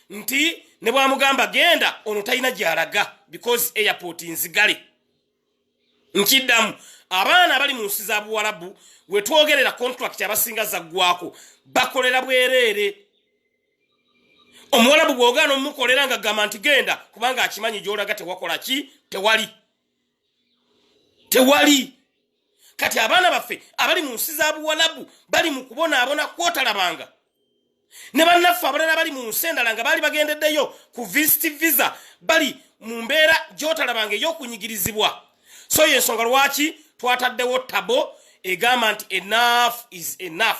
nti ne bwamugamba genda ono talina gy'alaga because airport nzigale nkiddamu abaana bali mu nsi za Buwalabu wetwogerera contract abasinga zaggwako bakolera bwereere Omuwalabu bw'ogaana omukolera nga gamba nti genda kubanga akimanyi gy'olaga tewakola ki tewali kati abaana baffe abali mu nsi za Buwalabu bali mu kubonaabona kwotalabanga ne bannaffe abalala bali mu nsi endala nga baali bagendeddeyo ku visa bali mu mbeera gy'otalabanga ey'okunyigirizibwa so y'ensonga lwaki twataddewo tabo egamba nti enough is enough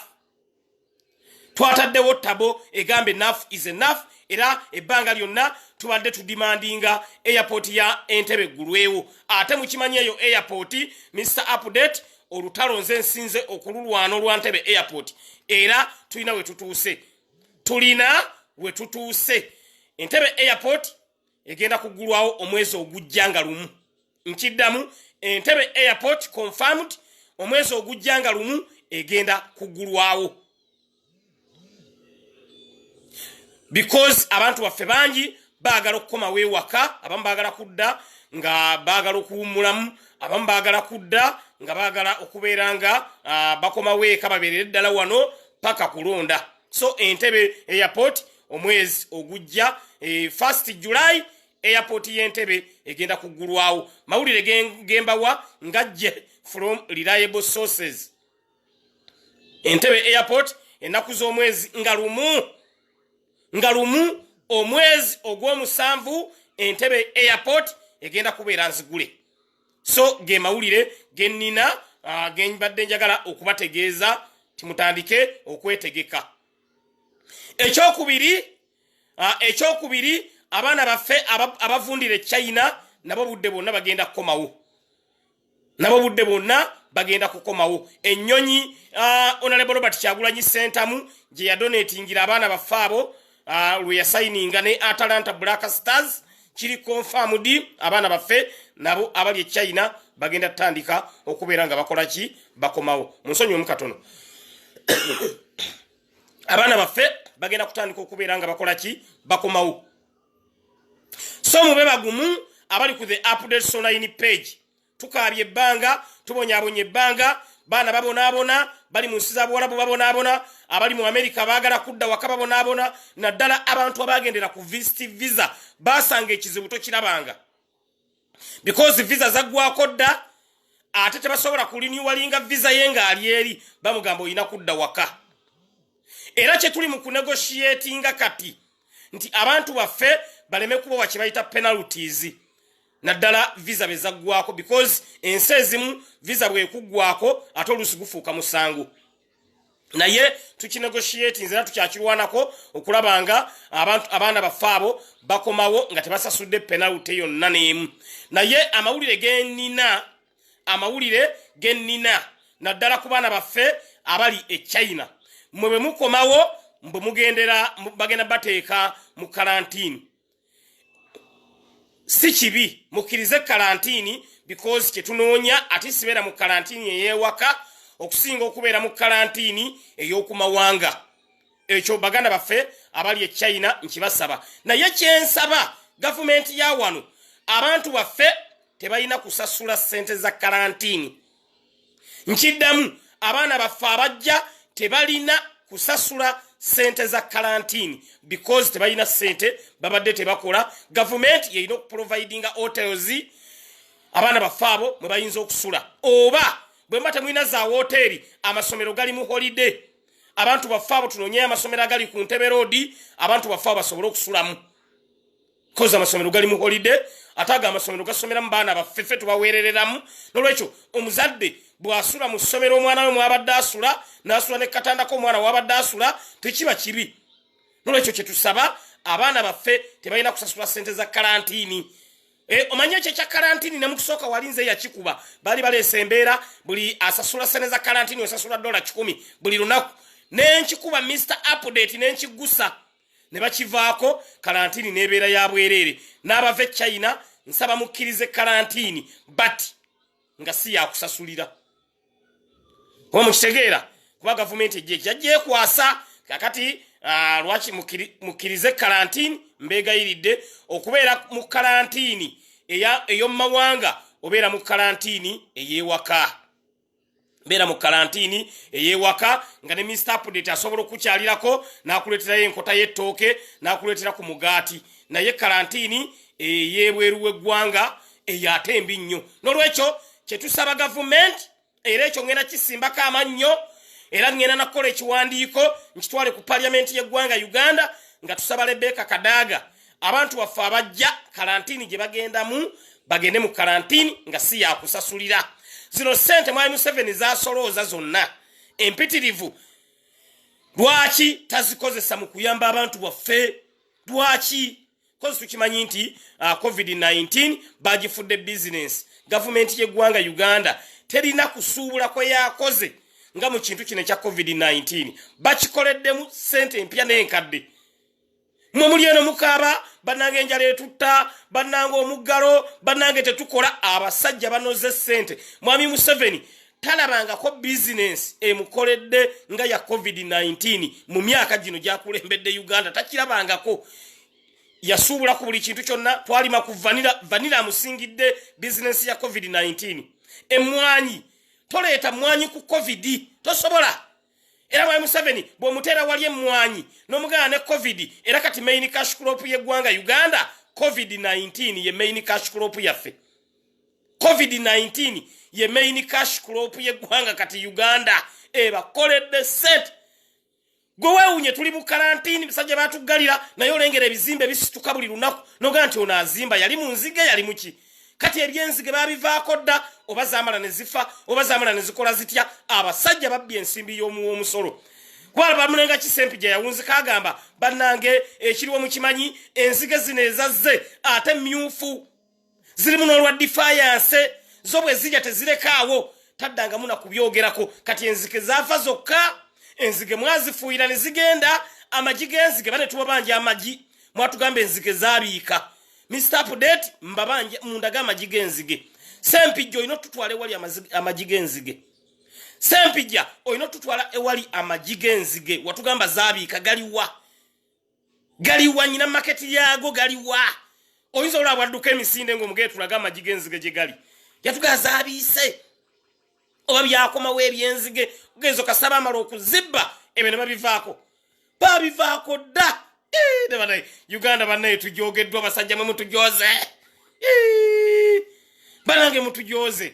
twataddewo tabo egamba enough is enough era ebbanga lyonna tubadde tudimandinga airport ya Entebbe eggulwewo ate mukimanyi eyo airport Mr Update olutalo nze nsinze okululwana olwa Entebbe airport era tulina we tutuuse Entebbe airport egenda kuggulwawo omwezi ogujja nga lumu nkiddamu Entebbe airport confirmed omwezi ogujja nga lumu egenda kuggulwawo because abantu baffe bangi baagala okukomawo ewaka abamu baagala kudda nga baagala okuwummulamu abamu baagala kudda nga baagala okubeera nga bakomawo eka babeerere ddala wano paka kulonda so Entebbe airport omwezi ogujja 1st July airport y'Entebbe egenda kuggulwawo mawulire gembawa ngajje from reliable sources Entebbe airport ennaku z'omwezi nga lumu omwezi ogw'omusanvu Entebbe airport egenda kubeera nzigule so ge mawulire gennina genbadde njagala okubategeeza timutandike okwetegeka ekyokubiri abaana baffe abavundira China nabo budde bonna bagenda kukomawo ennyonyi Honorable Robert Kyagulanyi Sentamu gye yadonatingira abaana baffe abo lwe yasayininga ne Atalanta Black Stars kiri confirmed abaana baffe nabo abali China bagenda tandika okubeera nga bakola ki bakomawo munsonyi omukatono abaana baffe bagenda kutandika okubeera nga bakola ki bakomawo so mube bagumu abali ku the updates online page tukaabye ebbanga tubonyaabonye ebbanga baana babonabona bali mu nsi za Buwarabu babonabona abali mu America baagala kudda waka babonabona naddala abantu abagendera ku visa basanga ekizibu tokirabanga because visa zaggwako dda ate tebasobola kulinyiwalinga visa yenga ali eri bamugamba oyina kudda waka era kye tuli mu kunegotiatinga kati nti abantu baffe baleme kuba wakibayita penalties naddala visa bezaggwako because ensi ezimu visa bwekuggwako ate oluusi gufuuka musango naye tukinegotiate nzira tukyakirwanako okulabanga abaana baffe abo bakomawo nga tebasasudde penalty yonna n'emu naye amawulire gennina naddala ku baana baffe abali e China mwe bwe mukomawo mbu bagenda bateeka mu karantini si kibi mukkirize karantini because kyetunoonya ate sibeera mu karantini ey'ewaka okusinga okubeera mu karantini ey'okumawanga ekyo baganda baffe abali e China nkibasaba naye kyensaba gavumenti ya wano abantu baffe tebalina kusasula ssente za karantini nkiddamu abaana baffe abajja tebalina kusasula sente za karantini because tebalina sente babadde tebakola government yeyina okuprovidinga hotels abaana baffe abo mwe bayinza okusula oba bwe mba temulina za hoteri amasomero gali mu holiday abantu baffe abo tunoonye amasomero agali ku Ntebe Road abantu baffe abo basobole okusulamu koza amasomero gali mu holiday ataga amasomero gasomera mu baana baffe ffe tubaweerereramu nolwekyo omuzadde bwasula mu ssomero omwana we mwabadde asula n'asula ne katandako omwana wabadde asula tekiba kibi nolwekyo kyetusaba abaana baffe tebalina kusasula sente za karantini omanye ekyo ekya karantini ne mukusooka walinze yakikuba bali baleesa embeera buli asasula sente za karantini osasula $100 buli lunaku nenkikuba Mr. Update nenkigusa ne bakivaako karantini n'ebeera ya bwereere n'abava e China nsaba mukkirize karantini but nga si yakusasulira oba mukitegeera kuba gavumenti ejjeekyekwasa kakati lwaki mukkirize karantini mbeegayiridde okubeera mu karantini ey'omumawanga obeera mu karantini ey'ewaka beera mu karantini ey'ewaka nga ne Mr. Update asobola okukyalirako n'akuleeterayo enkota y'ettooke n'akuleetera ku mugaati naye karantini ey'ebweru w'eggwanga eyate embi nnyo n'olwekyo kyetusaba gavumenti era ekyo ngenda kisimbako amannyo era ngenda nakukola ekiwandiiko nkitwale ku parliament y'eggwanga Uganda nga tusaba Rebecca Kadaga abantu baffe abajja karantini gye bagendamu bagende mu karantini nga si yakusasulira zino sente mwami Museveni zasolooza zonna empitirivu lwaki tazikozesa mu kuyamba abantu baffe lwaki kozi tukimanyi nti COVID-19 bagifudde business gavumenti y'eggwanga Uganda terina kusuubula kwe yakoze nga mu kintu kino ekya COVID-19 bakikoleddemu sente empya n'enkadde mwe muli eno mukaaba bannange enjala etutta bannange omuggalo bannange tetukola abasajja banoze sente mwami Museveni talabangako business emukoledde nga ya COVID-19 mu myaka gino gyakulembedde Uganda takirabangako yasuubula ku buli kintu kyonna twalima ku vanilla amusingidde business ya COVID-19 emwanyi toleeta mwanyi ku COVID tosobola era mwami Museveni bw'omuteera wali emwanyi n'omugana ne COVID era kati main cash crop y'eggwanga Uganda COVID-19 ye main cash crop yaffe COVID-19 ye main cash crop y'eggwanga kati Uganda bakoledde set gwe weewunye tuli mu karantini bisajja batuggalira naye olengera ebizimbe bisituka buli lunaku noga nti ono azimba yali mu nzige yali muki kati ebyenzige babivaako dda oba zaamala ne zifa oba zaamala ne zikola zitya abasajja babbye ensimbi y'omusolo kuba bamunenga Kisempija yawunzika agamba bannange ekiriwo mukimanyi enzige zino ezazze ate myufu zirimu n'olwa defiance zo bwe zijja tezirekaawo taddangamu na kubyogerako kati enzige zaafa zokka enzige mwazifuuyira ne zigenda amagi g'enzige bane tuba banja amagi mwatugamba enzige zaabiika Mr. Update mbabanje mundaga amagi g'enzige Sempijja oyina tutwala ewali amagi g'enzige Sempijja oyina tutwala ewali amagi g'enzige watugamba zaabiika galiwa nyina maketi yaago galiwa oyinza olaba adduka emisinde ng'omugere tulaga amagi g'enzige gye gali yatuga zaabiise oba byakomawo ebyenzige ogenzo kasaba amala okuzibba ebyo ne babivaako dda. Uganda bannaye tujogeddwa basajja mwe mutujoze. Banange mutujoze.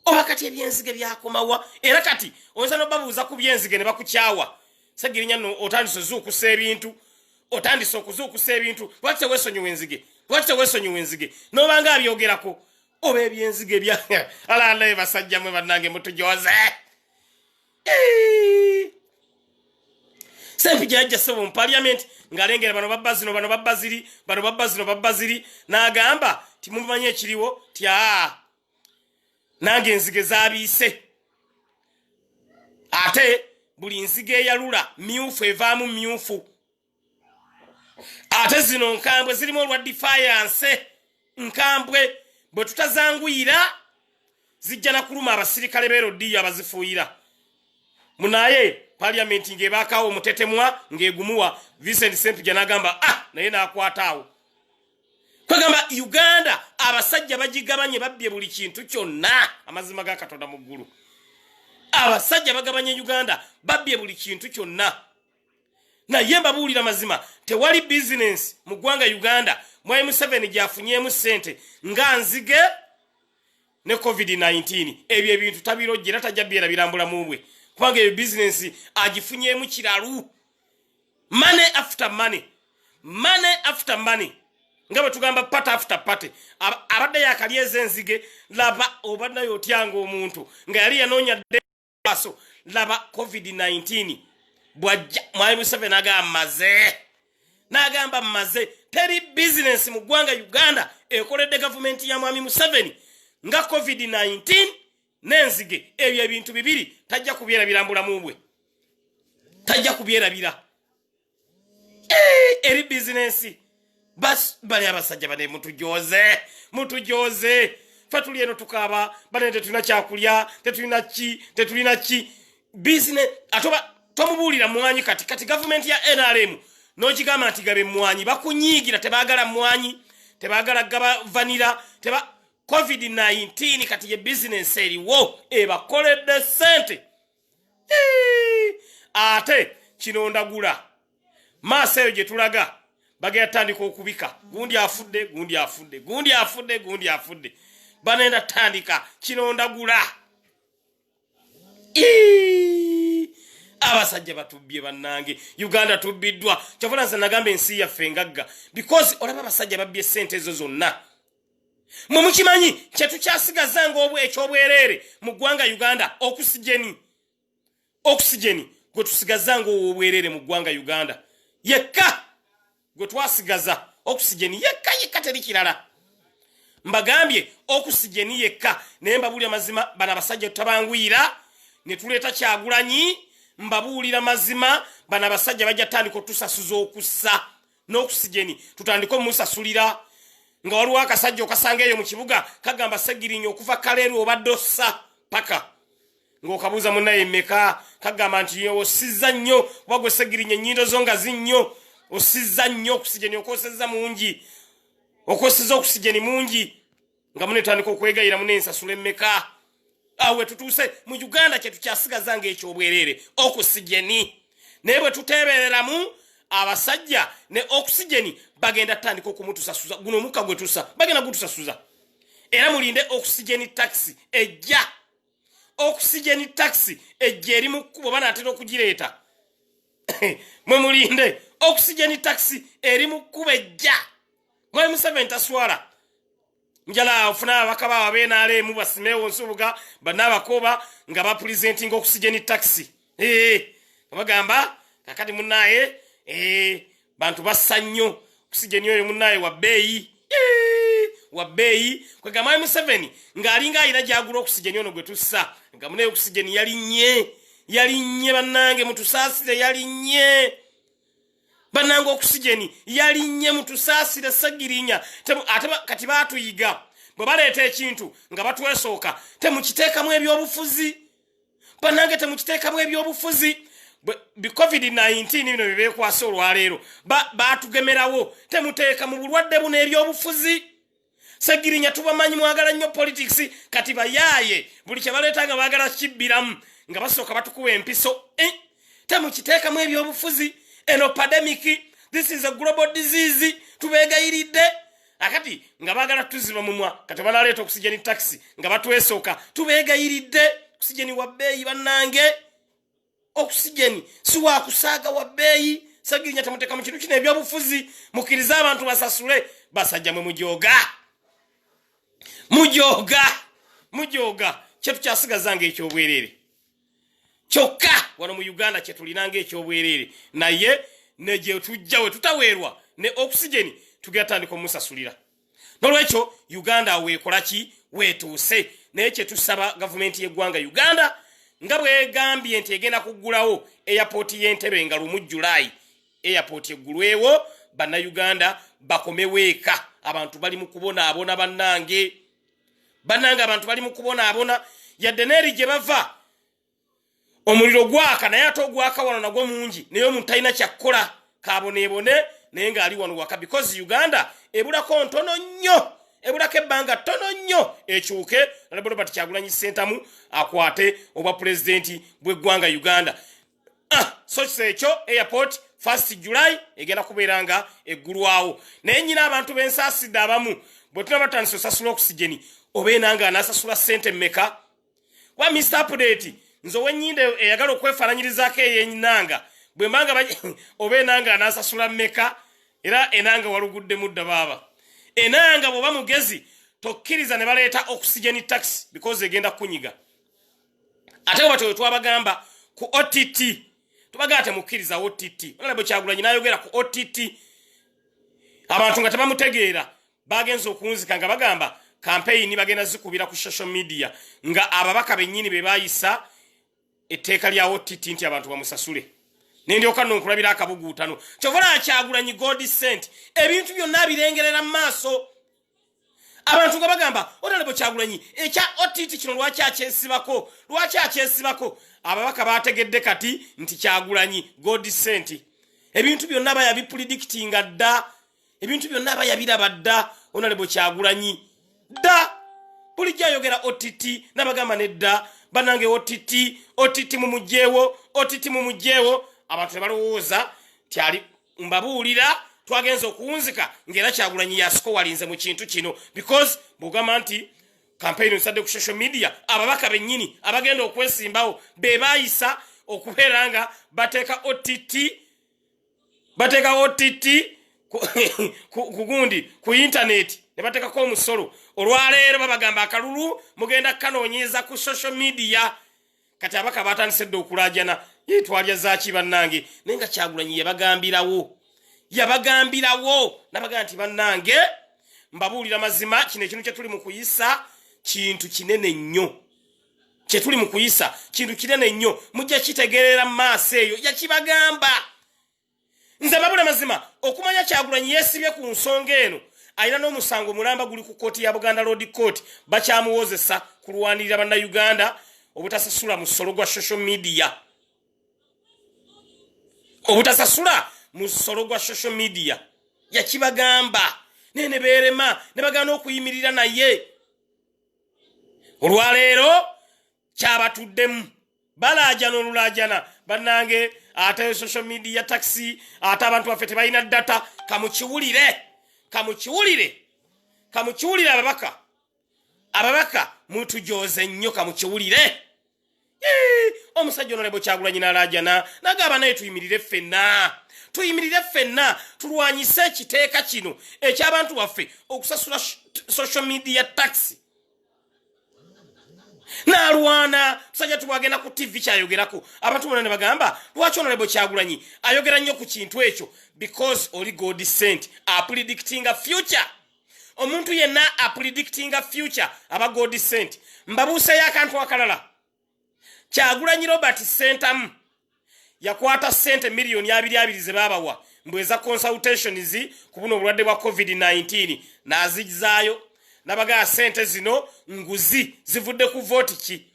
Oba kati ebyenzige byakomawa era kati oyinza n'obabuuza ku byenzige ne bakukyawa. Sagirinya no otandise okuzuukusa ebintu. Otandise okuzuukusa ebintu. Lwaki teweesonyiwa enzige? Lwaki teweesonyiwa enzige? N'obanga abyogerako. Oba ebyenzige bya alaalaye basajja mwe bannange mutujoze. Sempija yajja ssebo mu parliament ng'alengera bano babbaziri n'agamba timumanyi ekiriwo tya nange enzige zaabiise. Ate buli nzige eyalula myufu evaamu myufu. Ate zino nkambwe zirimu olwa defiance. Nkambwe bwe tutazanguyira zijja na kuluma abasirikale b'erodiyo abazifuuyira. Munaye parliament ng'ebaakawo omutetemwa ng'egumuwa Vincent Sempija n'agamba naye n'akwataawo. Kwegamba Uganda abasajja bagigabanye babbye buli kintu kyonna. Amazima ga Katonda mu ggulu. Abasajja bagabanye Uganda babbye buli kintu kyonna. Naye mbabuulira mazima tewali business mu ggwanga Uganda mwai Museveni gyafunyeemu ssente nga nzige ne COVID-19. Ebyo ebintu tabirojjera tajja byera birambula mu bwe. Kubanga ebyo business agifunyeemu kiralu. Money after money. Money after money. Nga bwe tugamba part after part. Abadde yakalya ez'enzige laba obadde yotyanga omuntu nga yali yanoonya aso laba COVID-19 bwajja mwai Museveni n'agamba maze teri business mu ggwanga Uganda ekoledde gavumenti ya mwami Museveni nga COVID-19 n'enzige. Ebyo ebintu bibiri tajja kubyera birambulamu bwe. Tajja kubyerabira. Eri business bas bali abasajja bane mutujoze. Fatuli eno tukaba bane tetulina kyakulya tetulina ki business atoba tomubuulira mwanyi kati government ya NRM n'okigamba nti gabe mwanyi bakunyiigira tebaagala mwanyi tebaagala gaba vanira COVID-19 kati ye business eriwo ebakoledde ssente. Ate kino ndagula maaso eyo gye tulaga bagenda tandika okubika gundi afudde banenda tandika kino ndagula. Abasajja batubbye bannange Uganda tubbiddwa kyavuna nze nagamba ensi yaffe engagga because olaba abasajja babbye ssente ezo zonna. Mwe mukimanyi kye tukyasigaza ekyobwereere mu ggwanga Uganda oxygeni gwe tusigaza obwereere mu ggwanga Uganda yekka gwe twasigaza oxygeni yekka teri kirala. Mbagambye oxygeni yekka naye mbabuulira mazima bano abasajja tutabanguyira ne tuleeta Kyagulanyi. Mbabuulira mazima bano abasajja bajja tandika otusasuza okussa n'oxygeni tutandika omusasulira nga waliwo akasajja okasanga eyo mu kibuga kagamba Segirinya okuva kaleero obadde ossa paka ng'okabuuza munnaye mmeka kagamba nti osizza nnyo kuba gwe Segirinya ennyindo zo nga zinnyo osizza nnyo oxygeni okosezza oxygeni mungi nga munetandika okwegayira munensasula emmeka. Awe tutuuse mu Uganda kye tukyasigaza ng'ekyobwereere oxygeni naye bwe tuteebereramu abasajja ne oxygeni bagenda tandika okumutusasuza guno omukka gwe tusa bagenda gutusasuza era mulinde oxygeni taxi ejja eri mu kkubo banaatera okugireeta mwe mulinde oxygeni taxi eri mu kkubo ejja mwai Museveni taswala njala ofuna abakaba abenaalemu basimewo nsubuga bannabakoba nga bapresenting oxygeni taxi bagamba kakati munnaye bantu bassa nnyo oxygeni oyo munnaye wa bbeeyi kwega mwai Museveni ng'alinga alina gyagula oxygeni ono gwe tussa nga munaye oxygeni yalinnye bannange mutusaasire yalinnye bannange oxygeni yalinnye mutusaasire Segirinya ate kati baatuyiga bwe baleeta ekintu nga batwesooka temukiteekamu ebyobufuzi bannange temukiteekamu ebyobufuzi COVID-19 bino bye beekwasa olwaleero baatugemerawo temuteeka mu bulwadde buno ebyobufuzi Segirinya tubamanyi mwagala nnyo politics kati bayaye buli kye baleetanga baagala kibbiramu nga basooka batukuwa empiso temukiteekamu ebyobufuzi eno pandemic this is a global disease tubeegayiridde akati nga baagala tuziba mumwa kati banaleeta okusijeni taxi nga batwesooka tubeegayiridde okusijeni wa bbeeyi bannange okusijeni si wakusaaga wa bbeeyi Segirinya temuteeka mu kintu kino ebyobufuzi mukkiriza abantu basasule basajja mwe mujooga kyetu kyasigaza ekyobwerere kyokka wano mu Uganda kyetulinanga ekyobwerere naye neje tujjawe tutaweerwa ne oxygen tugatandika omusasulira nolwekyo Uganda weekolaki weetuuse naye kyetusaba gavumenti y'eggwanga Uganda nga bwegambye nti egenda kuggulawo airport y'Entebbe nga lumu July airport eggulwewo bannayuganda bakomeweeka abantu bali mu kubonaabona bannange abantu bali mu kubonaabona yadde neeri gye bava omuliro gwaka naye ate ogwaka wano nagwo mungi naye omuntu talina kyakkola kaboneebone naye ng'ali wano waka because Uganda ebulako ntono nnyo ebulako ebbanga ttono nnyo ekyuke Robert Kyagulanyi Ssentamu akwate obwa pulezidenti bw'eggwanga Uganda so ekyo airport 1st July egenda kubeeranga eggulwawo naye nyina abantu b'ensaasidde abamu bwe tunaba batandise osasula oxygen obeenanga anasasula ssente mmeka wa Mr. Update nzo wenyinde eyagala okwefaananyirizaako eyenyinanga bwe mbanga obeenanga anasasula mmeka era enanga walugudde mudda baaba enanga bw'oba mugezi tokkiriza ne baleeta oxygen tax because egenda kunyiga ate bwe twabagamba ku OTT tubagate mukkiriza OTT olabo Kyagulanyi n'ayogera ku OTT abantu nga tebamutegeera bagenza okunzika nga bagamba campaign bagenda zikubira ku social media nga ababaka bennyini be bayisa etteeka lya OTT nti abantu bamusasule nendyoka nonkulabira akabuguutano kyovola Kyagulanyi God sent ebintu byonna birengerera mu maaso abantu nga bagamba olabo Kyagulanyi ekya OTT kino lwaki akyesibako ababaka bategedde kati nti Kyagulanyi God sent ebintu byonna bayabipredictinga dda ebintu byonna bayabiraba dda olabo Kyagulanyi dda bulijja ayogera OTT n'abagamba nedda banange OTT mumugjeewo abantu tebalowooza ti ali mbabuulira twagenza okuwunzika ng'era Kyagulanyi yasiko walinze mu kintu kino because bugamba nti campaign nsadde ku social media ababaka bennyini abagenda okwesimbawo be baayisa okubeera nga bateeka OTT kugundi ku internet ne bateekako omusolo olwaleero babagamba akalulu mugenda kanoonyeza ku social media kati abaka batandisedde okulaajana twalya zaaki bannange naye nga Kyagulanyi yabagambirawo nabaga nti bannange mbabuulira mazima kino ekintu kyetuli mu kuyisa kintu kinene nnyo mujja kitegeerera mu maaso eyo yakibagamba nze babula mazima okumanya Kyagulanyi yeesibye ku nsonga eno ayina n'omusango mulamba guli ku kooti ya Buganda Road Court bakyamuwozesa kulwanirira bannayuganda obutasasula musolo gwa social media yakibagamba nene beerema ne bagana okuyimirira naye olwaleero kyabatuddemu balaajana olulaajana bannange ate social media taxi ate abantu baffe tebalina data kamukiwulire ababaka mutujoze nnyo kamukiwulire omusajja Honorable Kyagulanyi n'alaajana nagamba naye tuyimirire ffenna tulwanyise ekiteeka kino eky'abantu baffe okusasula social media taxi n'alwana tusajja tubagenda ku TV kyayogerako abantu bonna ne bagamba lwaki Honorable Kyagulanyi ayogera nnyo ku kintu ekyo because oli God sent predicting a future omuntu yenna predicting a future aba God sent mbabuuseyo akantu akalala Kyagulanyi Robert Ssentamu yakwata ssente miliyoni 22 ze babawa mbweza consultations ku buno obulwadde bwa COVID-19 n'azizaayo nabaga ssente zino nguzi zivudde ku vote ki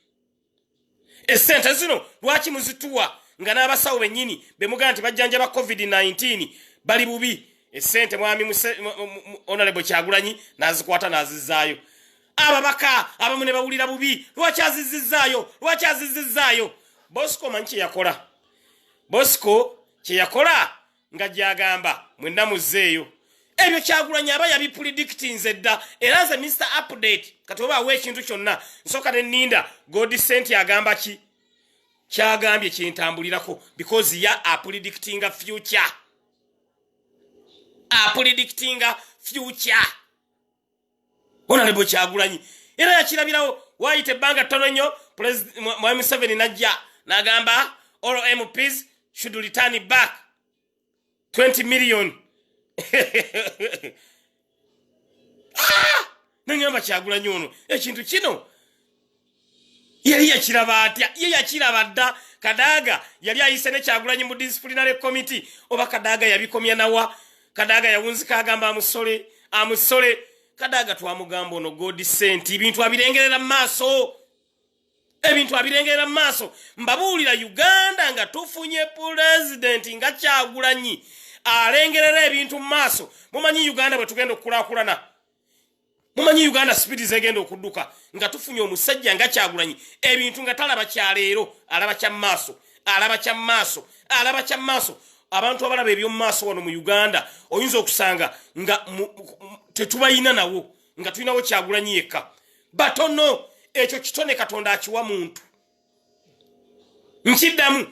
essente zino lwaki muzituwa nga n'abasawo bennyini bemugaa nti bajjanjaba COVID-19 bali bubi essente mwami honorable Kyagulanyi nazikwata nazizaayo. Ababaka abamu ne bawulira bubi lwaki azizizaayo. Bosco manchi yakola. Bosco kye yakola nga gyagamba mwenna muzeeyo. Ebyo Kyagulanyi aba yabipredicting edda era nze Mr. Update kati oba awa ekintu kyonna nsooka ne nninda Godsent agamba ki kyagambye kyentambulirako because ya predicting a future. Predicting a future. Honorable Kyagulanyi era yakirabirawo waayita ebbanga ttono nnyo Mwami Museveni najja n'agamba all MPs should return back 20 million. Nengamba Kyagulanyi ono ekintu kino yali yakiraba atya? Ye yakiraba dda. Kadaga yali ayise ne Kyagulanyi mu disciplinary committee oba Kadaga yabikomya nawa? Kadaga yawunzika agamba amusole. Kadaga twamugamba ono Godsent ebintu abirengerera mu maaso. Mbabuulira Uganda nga tufunye president nga Kyagulanyi alengerera ebintu mu maaso. Mumanyi Uganda bwe tugenda okukulaakulana. Mumanyi Uganda speed zegenda okudduka nga tufunye omusajja nga Kyagulanyi ebintu nga talaba kyaleero alaba kya maaso. Abantu abalaba ebyo mu maaso wano mu Uganda oyinza okusanga nga tetubayina nawo nga tulinawo Kyagulanyi yekka. Batono ekyo kitone Katonda akiwa muntu. Nkiddamu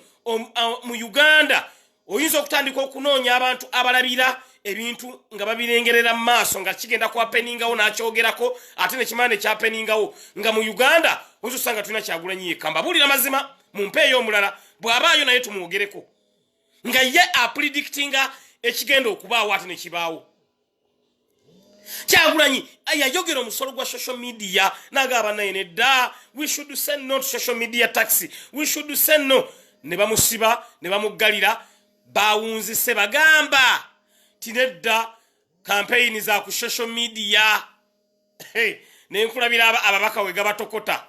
mu Uganda oyinza okutandika okunoonya abantu abalabira ebintu nga babirengerera mu maaso nga kigenda kwapeningawo n'akyogerako ate nekimane kyapeningawo nga mu Uganda oyinza okusanga tulina Kyagulanyi yekka. Mbabuulira mazima mumpeeyo omulala bw'abaayo naye tumwogereko nga ye predictinga ekigenda okubaawo ate nekibaawo. Kyagulanyi yayogera omusolo gwa social media n'agamba naye nedda we should say no to social media taxi. We should say no. Ne bamusiba ne bamuggalira baawunzise bagamba tinedda campaign za ku social media. Nenkulabira ababaka we gabatokota.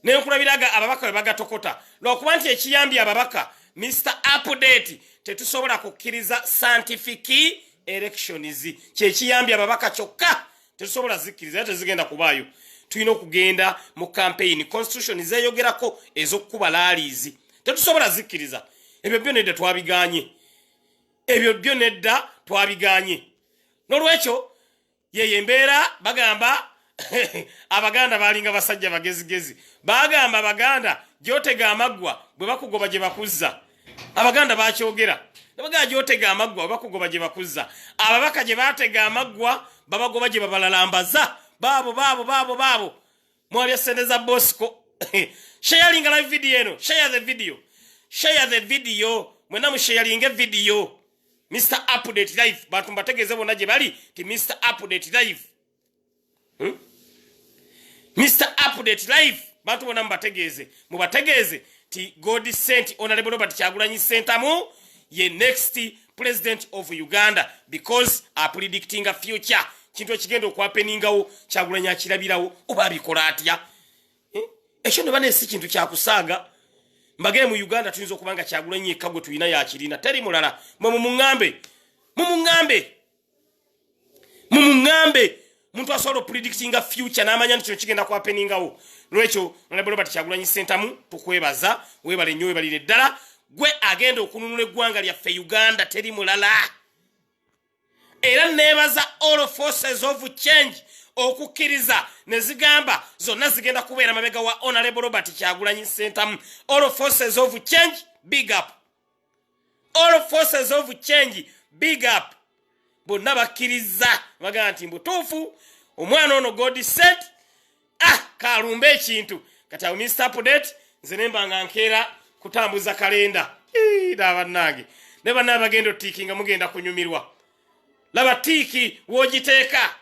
Ababaka we bagatokota. Lwokuba nti ekiyambye ababaka Mr. Update tetusobola kukkiriza scientific elections. Kyekiyambye ababaka kyokka tetusobola zikkiriza tezigenda kubaayo. Tulina okugenda mu campaign constitution zeeyogerako ez'okkuba laalizi. Tetusobola zikkiriza. Ebyo byo nedda twabiganye. Nolwekyo yeye embeera bagamba Abaganda balinga basajja bagezigezi. Bagamba Abaganda gyotega amaggwa bwe bakugoba gye bakuzza. Abaganda bakyogera. Nabaga gyotega amaggwa bwe bakugoba gye bakuzza. Ababaka gye batega amaggwa babagoba gye babalalambaza. Babo. Mwali asendeza Bosco. Sharing live video eno. Share the video. Mwena mu sharing video. Mr. Update live. Bantu mbategeze bonna gye bali ti Mr. Update live. Mr. Update live. Bantu bonna mbategeze. Mubategeze ti Godsent Honorable Robert Kyagulanyi Ssentamu ye next president of Uganda because predicting a future. Kintu ekigenda okwapeningawo Kyagulanyi akirabirawo oba abikola atya. Ekyo ne bane si kintu kyakusaaga. Mbagere mu Uganda tuyinza okubanga Kyagulanyi yekka gwe tulina yakirina teri mulala. Mumuŋŋambe muntu asobola predicting a future n'amanya nti kino kigenda kwapeningawo. Lwekyo Honorable Robert Kyagulanyi Ssentamu tukwebaza webale nnyo webalire ddala gwe agenda okununula eggwanga lyaffe Uganda teri mulala. Era nebaza all forces of change okukkiriza ne zigamba zonna zigenda kubeera mabega wa Honorable Robert Kyagulanyi Ssentamu. All forces of change big up. All forces of change big up. Bonna bakkiriza bagamba nti mbutuufu omwana ono Godsent kalumba ekintu kati awo Mr. Update nze nembanga nkeera kutambuza kalenda bannange ne banna bagenda otiiki nga mugenda kunyumirwa. Laba tiiki wogiteeka.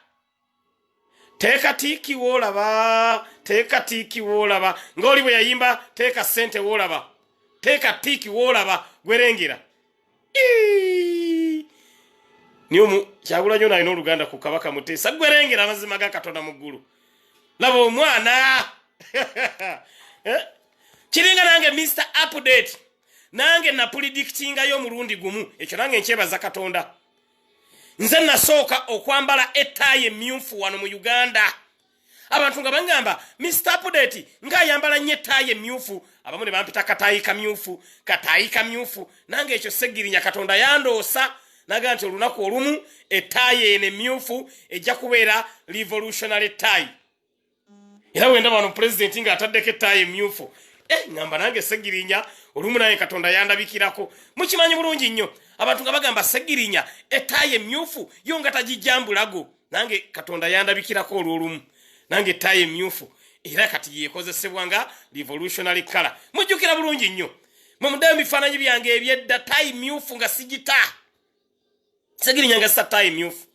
Teeka tiiki woolaba. Ng'oli bwe yayimba teeka ssente woolaba. Teeka tiiki woolaba gwerengera. Niyo Kyagulanyi ono alina oluganda ku Kabaka Muteesa gwerengera amazima ga Katonda mu ggulu. Laba omwana. Kiringa nange Mr. Update. Nange na predictinga yo mulundi gumu. Ekyo nange nkyebaza Katonda. nze nasooka okwambala ettaayi emmyufu wano mu Uganda. Abantu nga bangamba Mr. Update nga ayambala nnyo ettaayi emmyufu, abamu ne bampita kataayi kamyufu, nange ekyo Segirinya Katonda yandoosa naga nti olunaku olumu ettaayi eno emmyufu ejja kubeera revolutionary tie. Era wenda wano president nga ataddeko ettaayi emmyufu, ngamba nange Segirinya olumu naye Katonda yandabikirako. Mukimanyi bulungi nnyo abantu nga bagamba Segirinya ettaayi emmyufu yo nga tagijjambulago, nange Katonda yandabikirako olw'olumu. Nange ettaayi emmyufu era kati yekozesebwa nga revolutionary color. Mujjukira bulungi nnyo mu mudayo bifaananyi byange ebyedda ttaayi mmyufu nga sigita. Segirinya nga ttaayi mmyufu.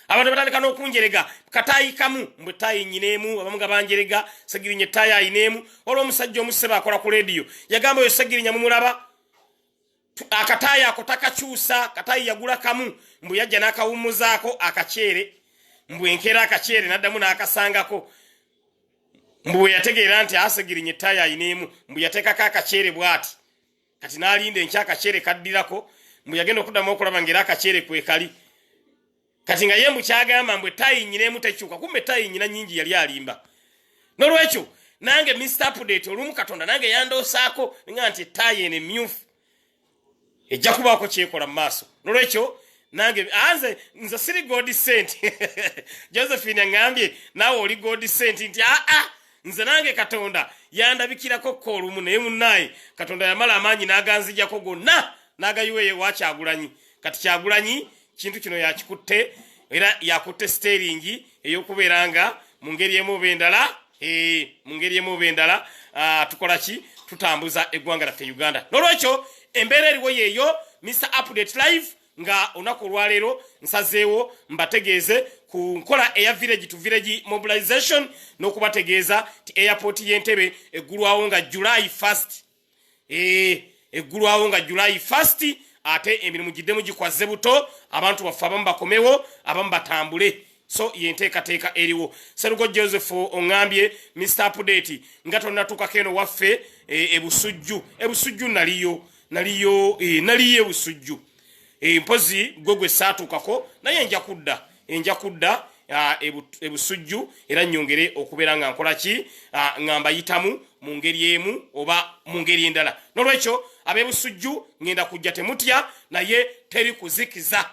Abantu batandika n'okunjerega kataayi kamu mbwe ttaayi nyineemu, abamu nga banjerega Segirinya ettaayi ayineemu. Olwo omusajja omusebe akola ku leediyo yagamba oyo Segirinya mumulaba akataayi ako takakyusa, kataayi yagula kamu mbwe yajja n'akawummuzaako akaceere, mbwe enkeera akaceere n'addamu n'akasangako, mbwe yategeera nti Segirinya ettaayi ayineemu, mbwe yateekako akaceere bw'ati. Kati n'alinda enkya akaceere kaddirako, mbwe yagenda okuddamu okulaba ng'era akaceere kwe kali. Kati nga yembu kyagamba mbwe ttaayi nyineemu tekyuka, kumbe ttaayi nyina nnyingi yali alimba. N'olwekyo nange Mr. Update olumu Katonda nange yandoosaako nga nti ettaayi eno emmyufu ejja kubaako kyekola mu maaso. N'olwekyo nange nze siri God Sent. Josephine ngambye naawe oli God Sent nti nze nange Katonda yandabikirako ko olumu, naye munnaye Katonda yamala amaanyi n'aganzijjako gonna n'agayiwa ewa Kyagulanyi. Kati Kyagulanyi kintu kino yakikutte era yakutte steeringi ey'okubeera nga mu ngeri emu oba endala tukola ki tutambuza eggwanga laffe Uganda. N'olwekyo embeera eriwo yeeyo Mr. Update live nga olunaku olwaleero nsazeewo mbategeeze ku nkola eya village to village mobilization n'okubategeeza ti airport y'Entebbe eggulwawo nga July 1st. Eggulwawo nga July 1st, ate emirimu giddemu gikwaze buto, abantu baffe abamu bakomewo abamu batambule. So yenteekateeka eriwo. Serugo Joseph ongambye Mr. Update nga tonatuukako eno waffe ebusujju naliyo ebusujju. Mpozi gwe saatuukako naye enja kudda ebusujju era nnyongere okubeera nga nkola ki nga mbayitamu mu ngeri emu oba mu ngeri endala. N'olwekyo ab'ebusujju ngenda kujja temutya naye teri kuzikiza.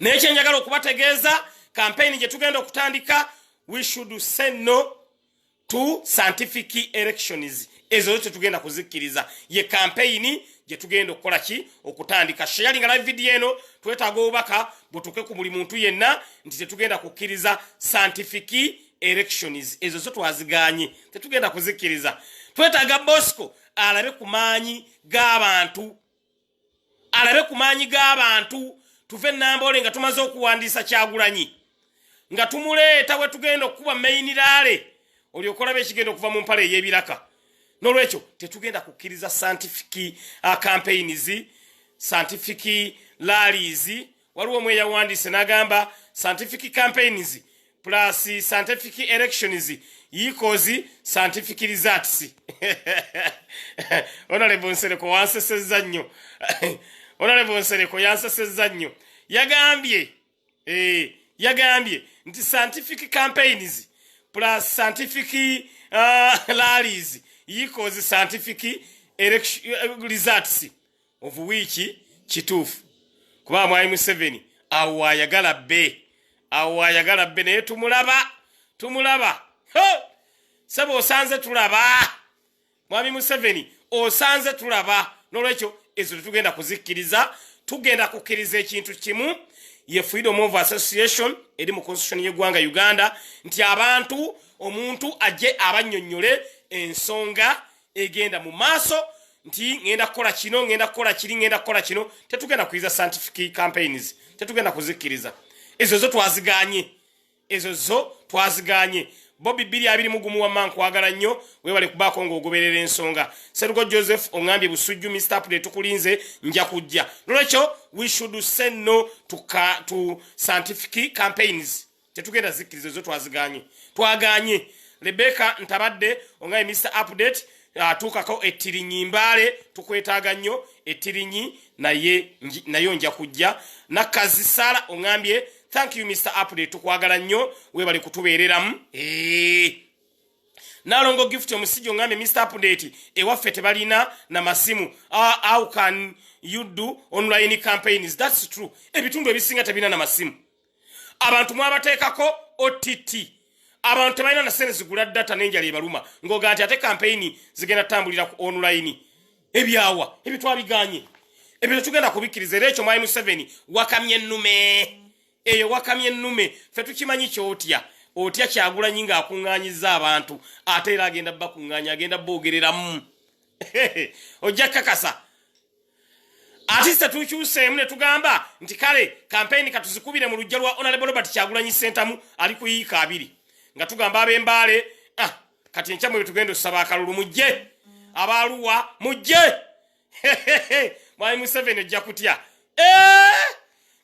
Naye kyenjagala okubategeeza campaign gye tugenda okutandika, we should say no to scientific elections. Ezo zote tugenda kuzikkiriza. Ye campaign gye tugenda okukola ki okutandika. Sharing live video eno twetaaga obubaka butuke ku buli muntu yenna nti tetugenda kukkiriza scientific elections. Ezo zo twaziganye, tetugenda kuzikkiriza. Twetaaga Bosco alabe ku maanyi g'abantu, tuve Nambole nga tumaze okuwandiisa Kyagulanyi, nga tumuleeta we tugenda okuba main rally, olyokola ekigenda okuva mu mpale ey'ebiraka. N'olwekyo tetugenda kukkiriza scientific campaigns, scientific rallies. Waliwo omwe yawandiise n'agamba scientific campaigns plus scientific elections equals scientific results. Honorable Nsereko wansesezza nnyo. Honorable Nsereko yansesezza nnyo. Yagambye nti scientific campaigns plus scientific rallies equals scientific results of which kituufu. Kuba Mwai Museveni awo ayagala bbe naye tumulaba. Sebo osanze tulaba. Mwami Museveni osanze tulaba. N'olwekyo ezo tugenda kuzikkiriza. Tugenda kukkiriza ekintu kimu, ye Freedom of Association eri mu constitution y'eggwanga Uganda, nti omuntu ajje abannyonnyole ensonga egenda mu maaso, nti ngenda kukola kino, ngenda kukola kiri, ngenda kukola kino. Tetugenda kuyiza scientific campaigns, tetugenda kuzikkiriza. Ezo zo twaziganye. Bobby 221 wamma nkwagala nnyo, weewale kubaako ng'ogoberera ensonga. Serugo Joseph ongambye busujju Mr. Update tukulinze nja kujja. N'olwekyo we should say no to scientific campaigns. Tetugenda zikkiriza zo twaziganye. Twaganye. Rebecca Ntabadde ongaye Mr. Update atukako etirinyi mbale tukwetaaga nnyo etirinyi nayo nja kujja nakazi sala ongambye thank you Mr. Update tukwagala nnyo webali kutubeereramu Nalongo gift omusijja ongambye Mr. Update ewaffe tebalina na masimu how can you do online campaigns? That's true. Ebitundu ebisinga tebina na masimu. Abantu mwabateekako OTT. Abantu tebalina na sente zigula data n'enjala ebaluma. Ngoga nti ate campaign zigenda tambulira ku online. Ebyawa, ebitwabiganye. Ebyo tugenda kubikkiriza era ekyo mwayinu 7 wakamye nnume. Eyo wakamye nnume. Ffe tukimanyi kyotya. Otya Kyagulanyi nga akunganyiza abantu. Ate era agenda bakunganya agenda boogereramu. Ojja kakasa. Artista tukyuseemu ne tugamba nti kale campaign katuzikubire mu lujja lwa Honorable Robert Kyagulanyi Sentamu ali kuyiika 2 nga tugamba ab'Embale kati enkya mwe tugenda osaba akalulu mujje abaluwa mujje mwai mu 7 ojja kutya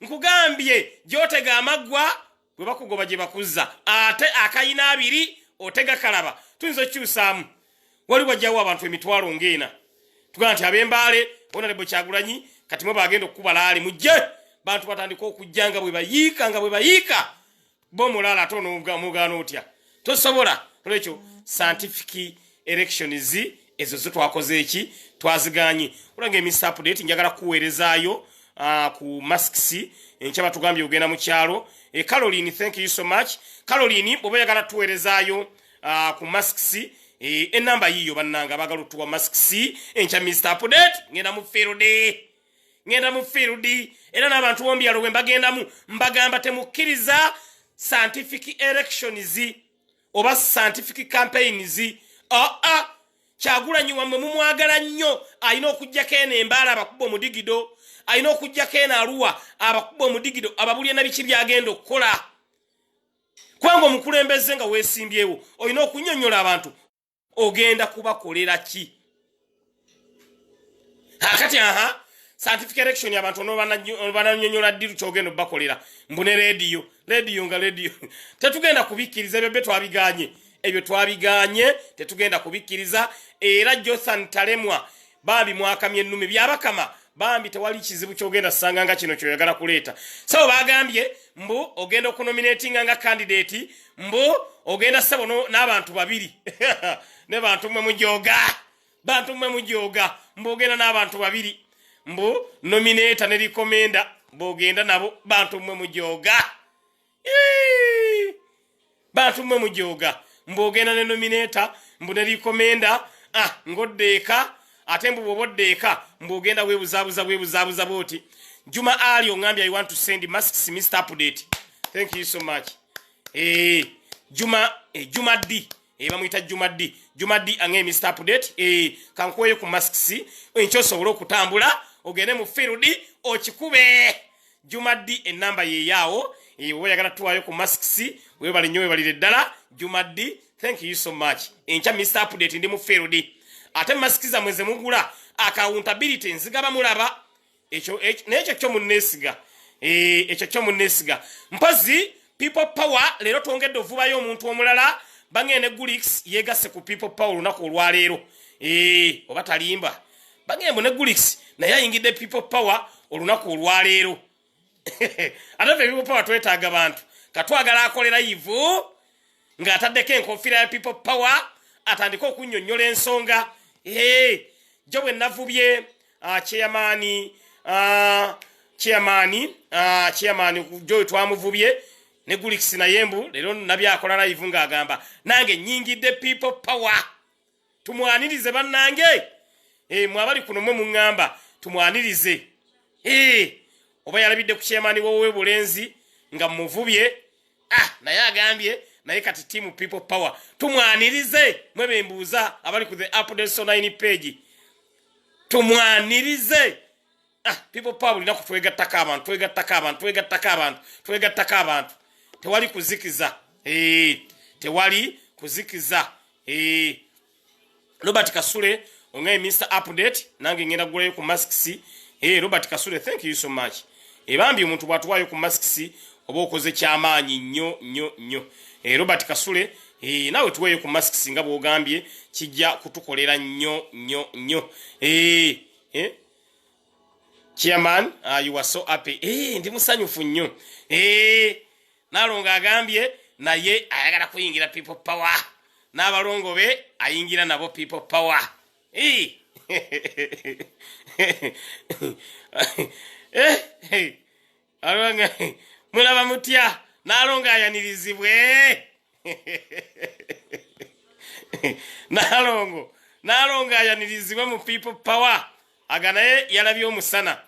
nkugambye gyotega amaggwa bwe bakugoba gye bakuzza ate akayina 2 otega kalaba tuyinza okyusaamu waliwo ajjawo abantu emitwalo ng'ena tugamba nti ab'Embale Honorable Kyagulanyi kati mwe bagenda okukuba laali mujje bantu batandika okujjanga bwe bayiika bo mulala atono mugano otya tosobola olwekyo scientific elections ezo zo twakoze eki twaziganye olange Mr. Update njagala kuweerezaayo ku masks enkya batugambye ogenda mu kyalo Caroline thank you so much Caroline bwe yagala tuweerezaayo ku masks enamba yiyo bannanga bagalo tuwa masks enkya Mr. Update ngenda mu field era n'abantu bombyalo bwe mbagamba temukkiriza scientific elections oba scientific campaigns Kyagulanyi wammwe mumwagala nnyo alina okujjako eno Embala abakuba omudigido alina okujjako eno Arua abakuba omudigido ababulye na biki byagenda okukola kubanga omukulembeze nga weesimbyewo olina okunnyonnyola abantu ogenda kubakolera ki kati scientific election abantu no bananyonyola ddiru kyogenda bakolera mbune radio nga radio tetugenda kubikkiriza ebyo twabiganye tetugenda kubikkiriza era Jothan Talemwa bambi mwakamye ennume byabakama bambi tewali kizibu kyogenda sanga nga kino kyoyagala kuleeta so bagambye mbu ogenda okunominatinga nga candidate mbu ogenda sabo n'abantu 2 ne bantu mwe mujooga mbu ogenda n'abantu 2 mbu nominator ne recommenda bogenda nabo bantu mwe mujooga mbogenda ne nominator mbu ne recommenda ngoddeeka ate mbu bw'oddeeka mbogenda weebuzaabuza boti Juma Ali ongambye I want to send masks Mr. Update thank you so much Juma D bamuyita Juma D ange Mr. Update kankweyo ku masks enkyo osobola okutambula ogende mu field okikube Juma D enamba ye yaawo oba yagala tuwaayo ku masks webali nnyo webalire ddala Juma D thank you so much enkya Mr. Update ndi mu field ate masks zammwe ze mugula accountability nzigaba mulaba n'ekyo kyo munneesiga mpozi people power leero twongedde ovubayo omuntu omulala bangene Gulix yegasse ku people power olunaku olwaleero oba talimba bangene ne Gulix naye ayingidde people power olunaku olwaleero ate people power twetaaga bantu katwagala akolera ivu ng'ataddeko enkofiira ya people power atandika okunnyonnyola ensonga jo bwe navubye chairman jo twamuvubye ne Gulix naye mbu leero nabyakola live ng'agamba nange nnyingidde people power tumwanirize bannange mwabali kuno mwe muŋŋamba tumwanirize oba yalabidde ku chairman wowe Bulenzi nga muvubye naye agambye naye kati team people power tumwanirize mwe bembuuza abali ku the update 9 page tumwanirize people power lina kutwegattako abantu tewali kuzikiza Robert Kasule ongaye Mr. Update nange ngenda gulayo ku masks Robert Kasule thank you so much bambi omuntu bwatuwayo ku masks oba okoze kyamaanyi nnyo Robert Kasule nawe tuweyo ku mask singa bwogambye kijja kutukolera nnyo. Chairman, you are so happy. Ndi musanyufu nnyo. Nalongo agambye naye ayagala kuyingira people power. N'abalongo be ayingira nabo people power. Alonga mulaba mutya nalonga ayanirizibwe. Nalonga ayanirizibwe mu people power. Aganaye yalabye omusana.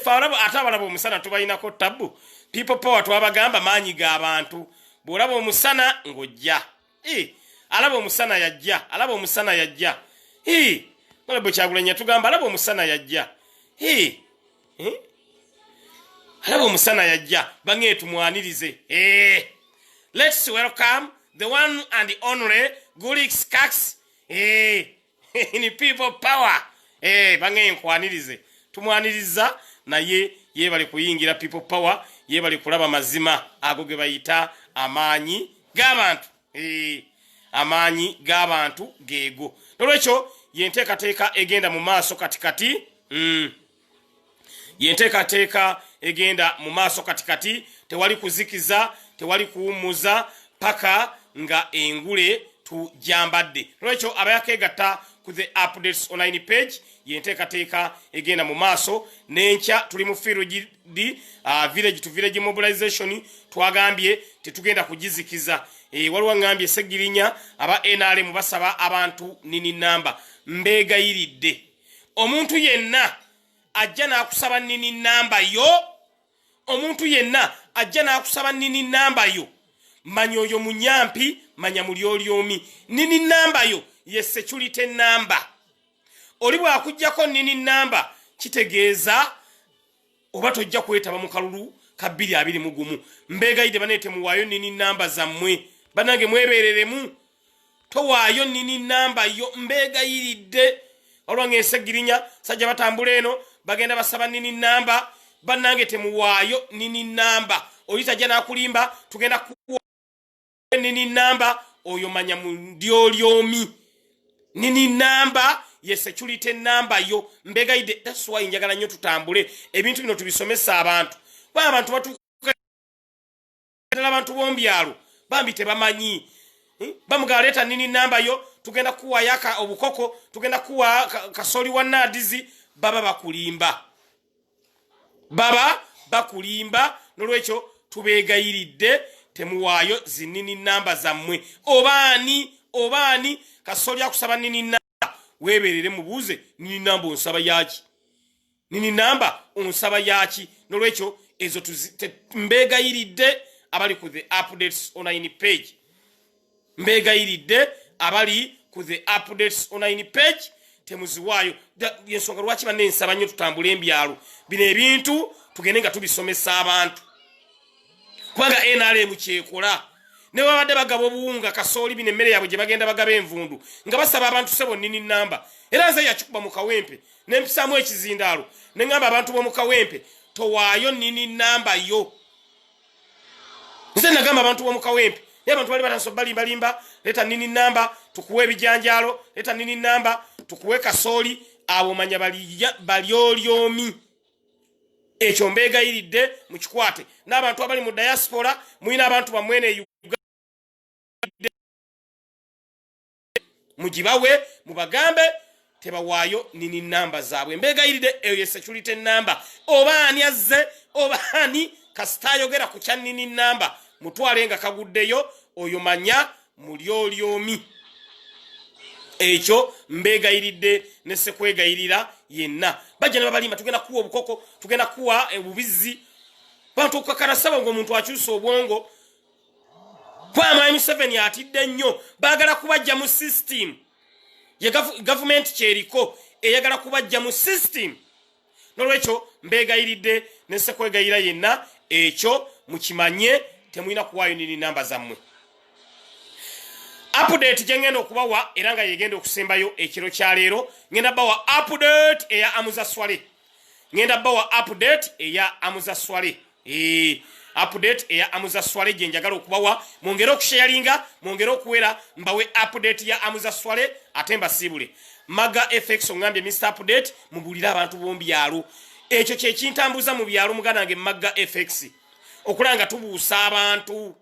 Farabo atabalabo omusana tubayinako tabu. People power twabagamba maanyi ga abantu. Bwolaba omusana ngojja. Alabo omusana yajja. Alabo omusana yajja. Mulabo Kyagulanyi tugamba alabo omusana yajja. Alabo omusana yajja. Bange tumwanirize. Let's welcome the one and the only Gulix Cax. In people power. Bange nkwanirize. Tumwaniriza naye yebali kuyingira people power, yebali kulaba mazima ago ge bayita amaanyi g'abantu. Amaanyi g'abantu geego. Nolwekyo yenteekateeka egenda mu maaso katikati. Yenteekateeka egenda mu maaso katikati. Tewali kuzikiza, tewali kuwummuza paka nga engule tujambadde. Nolwekyo abayakeegatta ku the updates online page yenteekateeka egenda mu maaso. N'enkya tuli mu field village to village mobilization. Twagambye tetugenda kugizikiza. Waliwo ngambye Segirinya aba NRM basaba abantu nini namba. Mbeegayiridde omuntu yenna ajja n'akusaba nini namba yo. Omuntu yenna ajja n'akusaba nini namba yo. Manya oyo munyampi, manya mulyolyomi. Nini namba yo ye security number. Oli bw'akuggyako nini namba kitegeeza oba tojja kwetaba mu kalulu ka 221. Mbeegayidde baneete muwaayo nini namba zammwe. Banange mwebeereremu. Towaayo nini namba yo. Mbeegayiridde. Olwange Segirinya sajja batambula eno bagenda basaba nini namba. Banange temuwaayo nini namba. Oli tajja n'akulimba tugenda kuwa nini namba. Oyo manya mu ndyolyomi. Nini namba ye security number yo. Mbeegayidde. That's why njagala nnyo tutambule ebintu bino tubisomesa abantu. Abantu batuka abantu bombyalo bambi tebamanyi. Bamugala leta nini namba yo tugenda kuwa yaka obukoko, tugenda kuwa kasoli wa nadizi. Baba bakulimba. Nolwekyo tubeegayiridde temuwaayo zinini namba zammwe. Obaani kasoli akusaba nini namba weeberere mubuuze nini namba onsaba yaki. Nini namba onsaba yaki. Nolwekyo ezo mbeegayiridde abali ku the updates online page. Mbeegayiridde abali ku the updates online page temuziwaayo. Yensonga lwaki banne nsaba nnyo tutambule embyalo. Bino ebintu tugende nga tubisomesa abantu. Kubanga NRM kyekola. Ne babadde bagaba obuwunga kasooli bino emmere yaabwe gye bagenda bagaba envundu nga basaba abantu sebo nini namba. Era nze yakikuba mu kawempe n'empisaamu ekizindaalo ne ngamba abantu b'omu kawempe towaayo nini namba yo. Nze nagamba abantu b'omu kawempe naye abantu bali batanso balimbalimba leta nini namba tukuwe ebijanjaalo, leta nini namba tukuwe kasooli. Abo manya balyolyomi. Ekyo mbeegayiridde mukikwate. N'abantu abali mu diaspora muyina abantu bamwene mugibawe mubagambe tebawaayo nini namba zaabwe. Mbeegayiridde eyo ye security number. Obaani azze obaani kasitayogera ku kya nini namba mutwale nga kaguddeyo oyo manya mulyolyomi. Ekyo mbeegayiridde ne sekwegayirira yenna. Bajja ne babalima tugenda kuwa obukoko, tugenda kuwa obubizzi. Bantu okakarasaba ng'omuntu akyusa obwongo. Kwama M7 atidde nnyo baagala kubajja mu system. Ye government kyeriko eyagala kubajja mu system. Nolwekyo mbeegayiridde ne sekwegayira yenna ekyo mukimanye temuyina kuwaayo nini namba zammwe. Update jengendo okubawa era nga yegenda okusembayo ekiro kya leero. Ngenda bawa update eya Amuza Swale. update eya Amuza Swale gye njagala okubawa mwongere okusharinga mwongere okuwera mbawe update ya Amuza Swale ate mbasiibule Maga FX ongambye Mr Update mubulira abantu bombyalo ekyo kye kintambuza mu byalo muganange Maga FX okulanga tubuusa abantu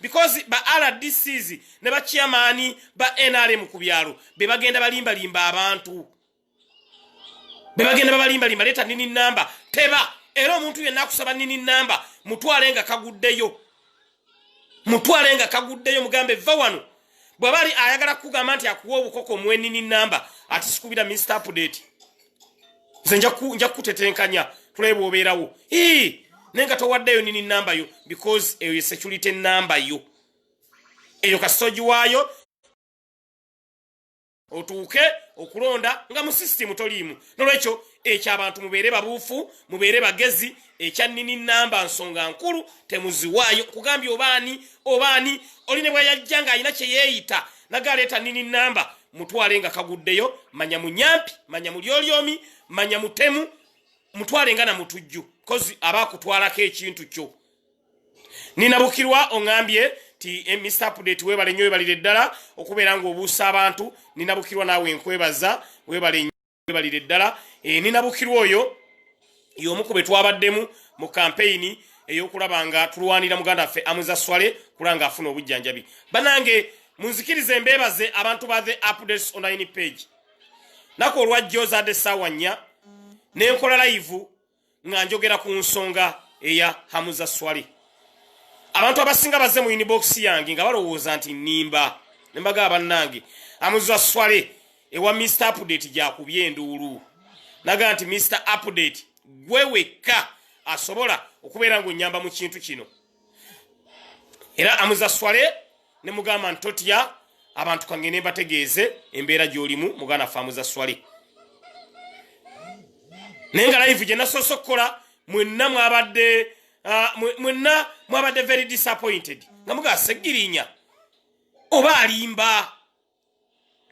because ba RDCs ne ba chairman ba NRM ku byalo be bagenda balimba abantu be bagenda balimba leta nini namba teba era omuntu yenna akusaba nini namba mutwalenga kaguddeyo mugambe va wano bwabali ayagala kugamba nti akuwa obukoko mwe nini namba ati sikubira Mr Update nze nja kutetenkanya tulebe obeerawo nenga towaddeyo nini namba yo because eyo security namba yo eyo kasoji waayo otuuke okulonda nga mu system tolimu nolwekyo ekyabantu mubeere babuufu mubeere bagezi ekya nini namba nsonga nkulu temuziwaayo kugambye obaani oline bwe yajjanga alina kye yeeyita nagaleeta nini namba mutwalenga kaguddeyo manya munyampi manya mulyolyomi manya mutemu mutwalenga na mutujju kozi abakutwalako ekintu kyo ninabukirwa ongambye ti Mr Update webale nnyo webalire ddala okubeera ng'obuusa abantu ninabukirwa naawe nkwebaza webalire ddala ninabukirwa oyo y'omukube twabaddemu mu campaign ey'okulaba nga tulwanira muganda ffe Amuza Swale kulanga afuna obujjanjabi banange munzikirize mbebaze abantu ba The Updates online page nako olwajjo zadde ssaawa 4 nenkola live nga njogera ku nsonga eya Amuza Swale abantu abasinga bazze mu inbox yange nga balowooza nti nimba nembaga bannange Amuza Swale ewa Mr Update jakubye enduulu naga nti Mr Update gweweka asobola okubeera ng'onyamba mu kintu kino era Amuza Swale ne mugamba ntotya abantu kangene bategeeze embeera gy'olimu mugana fa Amuza Swale nenga live gye nasosokola mwenna mwabadde very disappointed nga mugasegirinya oba alimba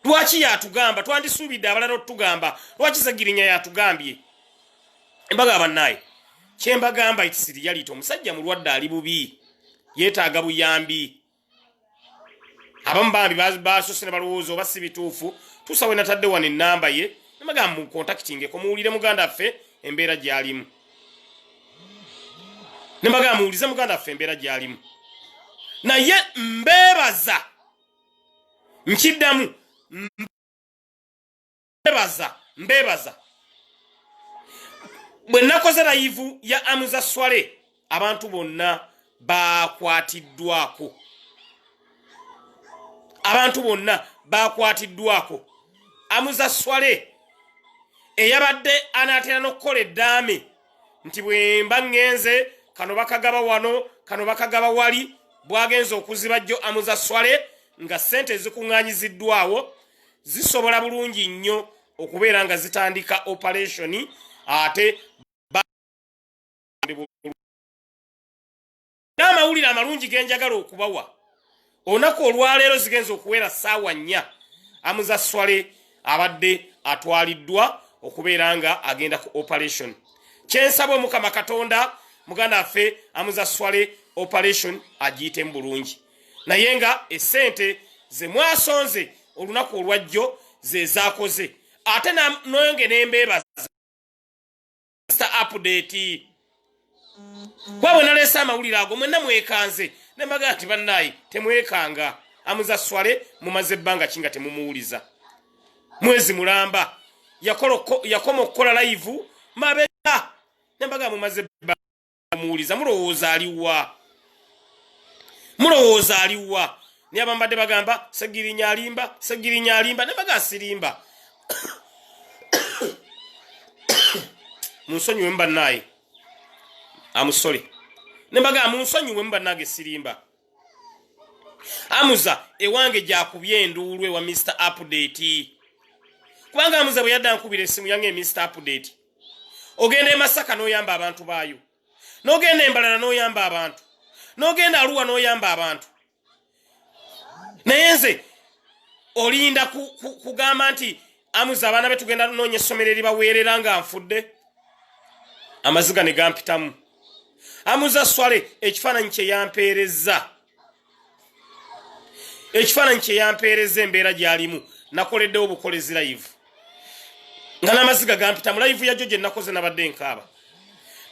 lwaki yatugamba twandisuubidde abalala otugamba lwaki segirinya yatugambye embaga bannaye kyembagamba itisiri yalita omusajja mulwadde ali bubi yeetaaga buyambi abamu bambi basose ne balowooza oba si bituufu tusawe natadde wano ennamba ye nemagamba mukontakitingeko muwulire muganda ffe embeera gy'alimu nemagamba muwulize muganda ffe embeera gy'alimu naye mbeebaza nkiddamu mbeebaza bwe nakoze live ya Amuza Swale abantu bonna bakwatiddwako Amuza Swale eyabadde anaatera n'okukola eddaame nti bwe mba ngenze kano bakagaba wano kano bakagaba wali bwagenze okuziba jjo Amuza Swale nga ssente zikuŋŋaanyiziddwawo zisobola bulungi nnyo okubeera nga zitandika operation ate n'amawulire amalungi genjagala okubawa olunaku olwaleero zigenza okuwera ssaawa 4 Amuza Swale abadde atwaliddwa okubeera nga agenda ku operation kyensaba Omukama Katonda muganda ffe Amuza Swale operation agiyitemu bulungi naye nga essente ze mwasonze olunaku olwajjo ze zaakoze ate noyonge nembeebaza Mr Update kwabwe naleesa amawulire ago mwenna mwekanze nembaga nti bannayi temwekanga Amuza Swale mumaze ebbanga kinga temumuwuliza mwezi mulamba yakoma okukola live mabega nembaga mumaze ebbanga muwuliza mulowooza aliwa niye abambadde bagamba segirinya alimba nembaga sirimba munsonyiwe mbannaye amusole nembaga munsonyiwe mbannage sirimba Amuza ewange jakubye enduulu ewa Mr Update kubanga Amuza bwe yadda nkubira essimu yange Mr Update ogenda Masaka n'oyamba abantu baayo n'ogenda Embalala n'oyamba abantu n'ogenda Arua n'oyamba abantu naye nze olinda kugamba nti Amuza abaana be tugenda noonya essomero eribaweerera nga nfudde amaziga ne gampitamu Amuza Swale ekifaananyi kye yampeereza. Ekifaananyi kye yampeereza embeera gy'alimu nakoleddewo bukolezi live. Nga n'amaziga gampita mu live yajjo gye nakoze nabadde nkaaba.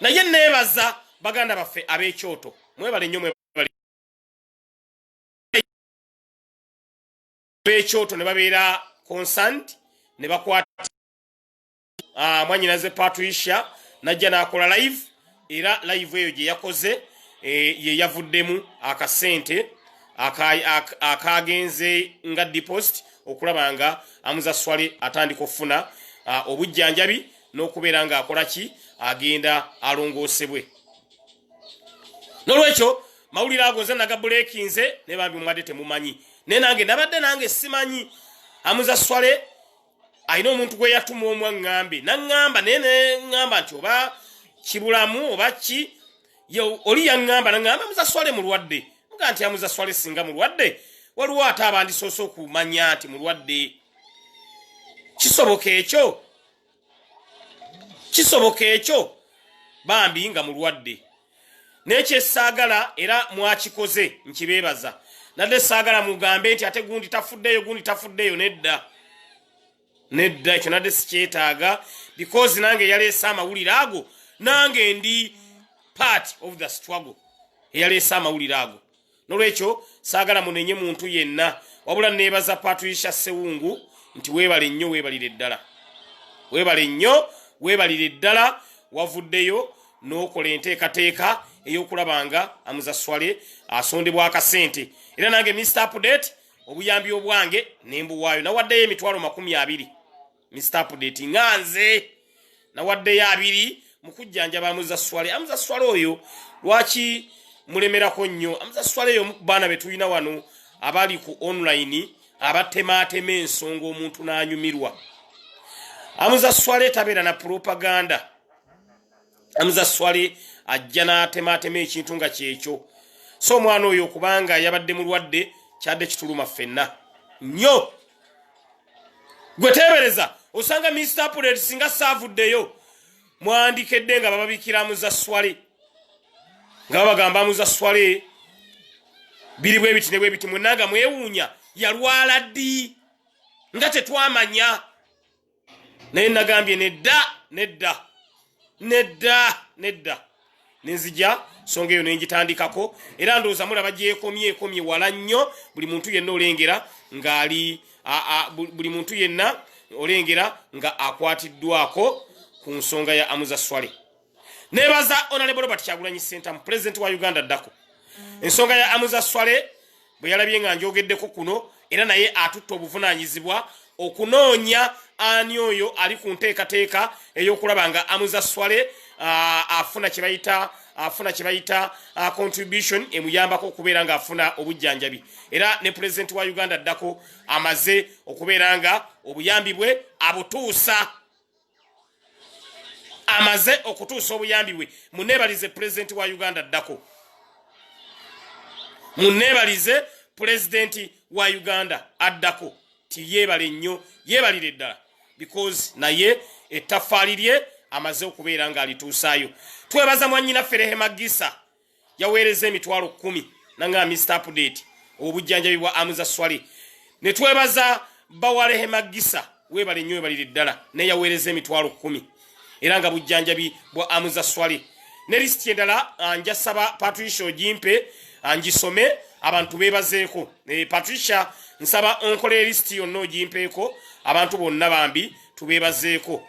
Naye neebaza baganda baffe ab'ekyoto. Mwebale nnyo mwebale. Ab'ekyoto ne babeera concerned ne bakwata mwanyinaze Patricia najja n'akola live era live eyo gye yakoze ye yavuddemu akasente akagenze nga deposit okulaba nga Amuza Swale atandika okufuna obujjanjabi n'okubeera nga akola ki agenda alongoosebwe. Nolwekyo mawulire ago nze naga breakinze ne bambi mwadde temumanyi ne nange nabadde nange simanyi. Amuza Swale ayina omuntu gwe yatuma omwaŋŋambe naŋŋamba nene ŋŋamba nti oba kibulamu oba ki oli yaŋŋamba naŋŋamba Amuza Swale mulwadde. Muga nti Amuza Swale singa mulwadde waliwo ate abandisoose okumanya nti mulwadde. Kisoboka ekyo bambi nga mulwadde. N'ekyesaagala era mwakikoze nkibeebaza. Nadde saagala mugambe nti ate gundi tafuddeyo nedda ekyo nadde sikyetaaga because nange yaleese amawulire ago nange ndi part of the struggle eyaleese amawulire ago. Nolwekyo saagala munenye muntu yenna wabula neebaza Patricia Sewungu nti weebale nnyo weebalire ddala wavuddeyo n'okola enteekateeka ey'okulabanga Amuza Swale asondebwa akasente. Era nange Mr. Update obuyambi obwange nembuwaayo nawaddeyo emitwalo 20 Mr. Update nganze nawaddeyo 2 mu kujjanjaba Amuza Swale. Amuza Swale oyo lwaki mulemerako nnyo? Amuza Swale yo baana betulina wano abali ku online abatemaatema ensonga omuntu n'anyumirwa. Amuza Swale tabeera na propaganda. Amuza Swale ajja n'atemaatema ekintu nga kyekyo. So omwana oyo kubanga yabadde mulwadde kyadde kituluma ffenna nnyo. Gwe teebereza osanga Mr. Update singa saavuddeyo mwandikedde nga bababikira Amuza Swale nga babagamba Amuza Swale biri bwe biti ne bwe biti mwenanga mwewuunya yalwala ddi nga tetwamanya. Naye nagambye nedda nenzija songa eyo nenjitandikako era ndowooza mulaba gyekomye wala nnyo. Buli muntu yenna olengera ng'ali buli muntu yenna olengera nga akwatiddwako ku nsonga ya Amuza Swale. Nebaza Honorable Robert Kyagulanyi Ssentamu President wa Uganda addako ensonga ya Amuza Swale bwe yalabye nga njogeddeko kuno era naye atutta obuvunaanyizibwa okunoonya ani oyo ali ku nteekateeka ey'okulaba nga Amuza Swale afuna kye bayita contribution emuyambako okubeera nga afuna obujjanjabi. Era ne President wa Uganda addako amaze okubeera nga obuyambi bwe abutuusa. Amaze okutuusa obuyambi bwe. Munneebalize President wa Uganda addako. Munneebalize President wa Uganda addako. Ti yeebale nnyo yeebalire ddala because naye ettaffaali lye amaze okubeera nga alituusaayo. Twebaza mwannyinaffe Rehema Gisa yaweereza emitwalo 10 nanga Mr. Update obujjanjabi bwa Amuza Swale. Ne twebaza bawa Rehema Gisa weebale nnyo weebalire ddala ne yaweereza emitwalo 10 era nga bujjanjabi bwa Amuza Swale. Ne lisiti endala njasaba Patricia Ojimpe angisome abantu beebazeeko. Patricia nsaba onkole lisiti yonna ogimpeeko abantu bonna bambi tubeebazeeko.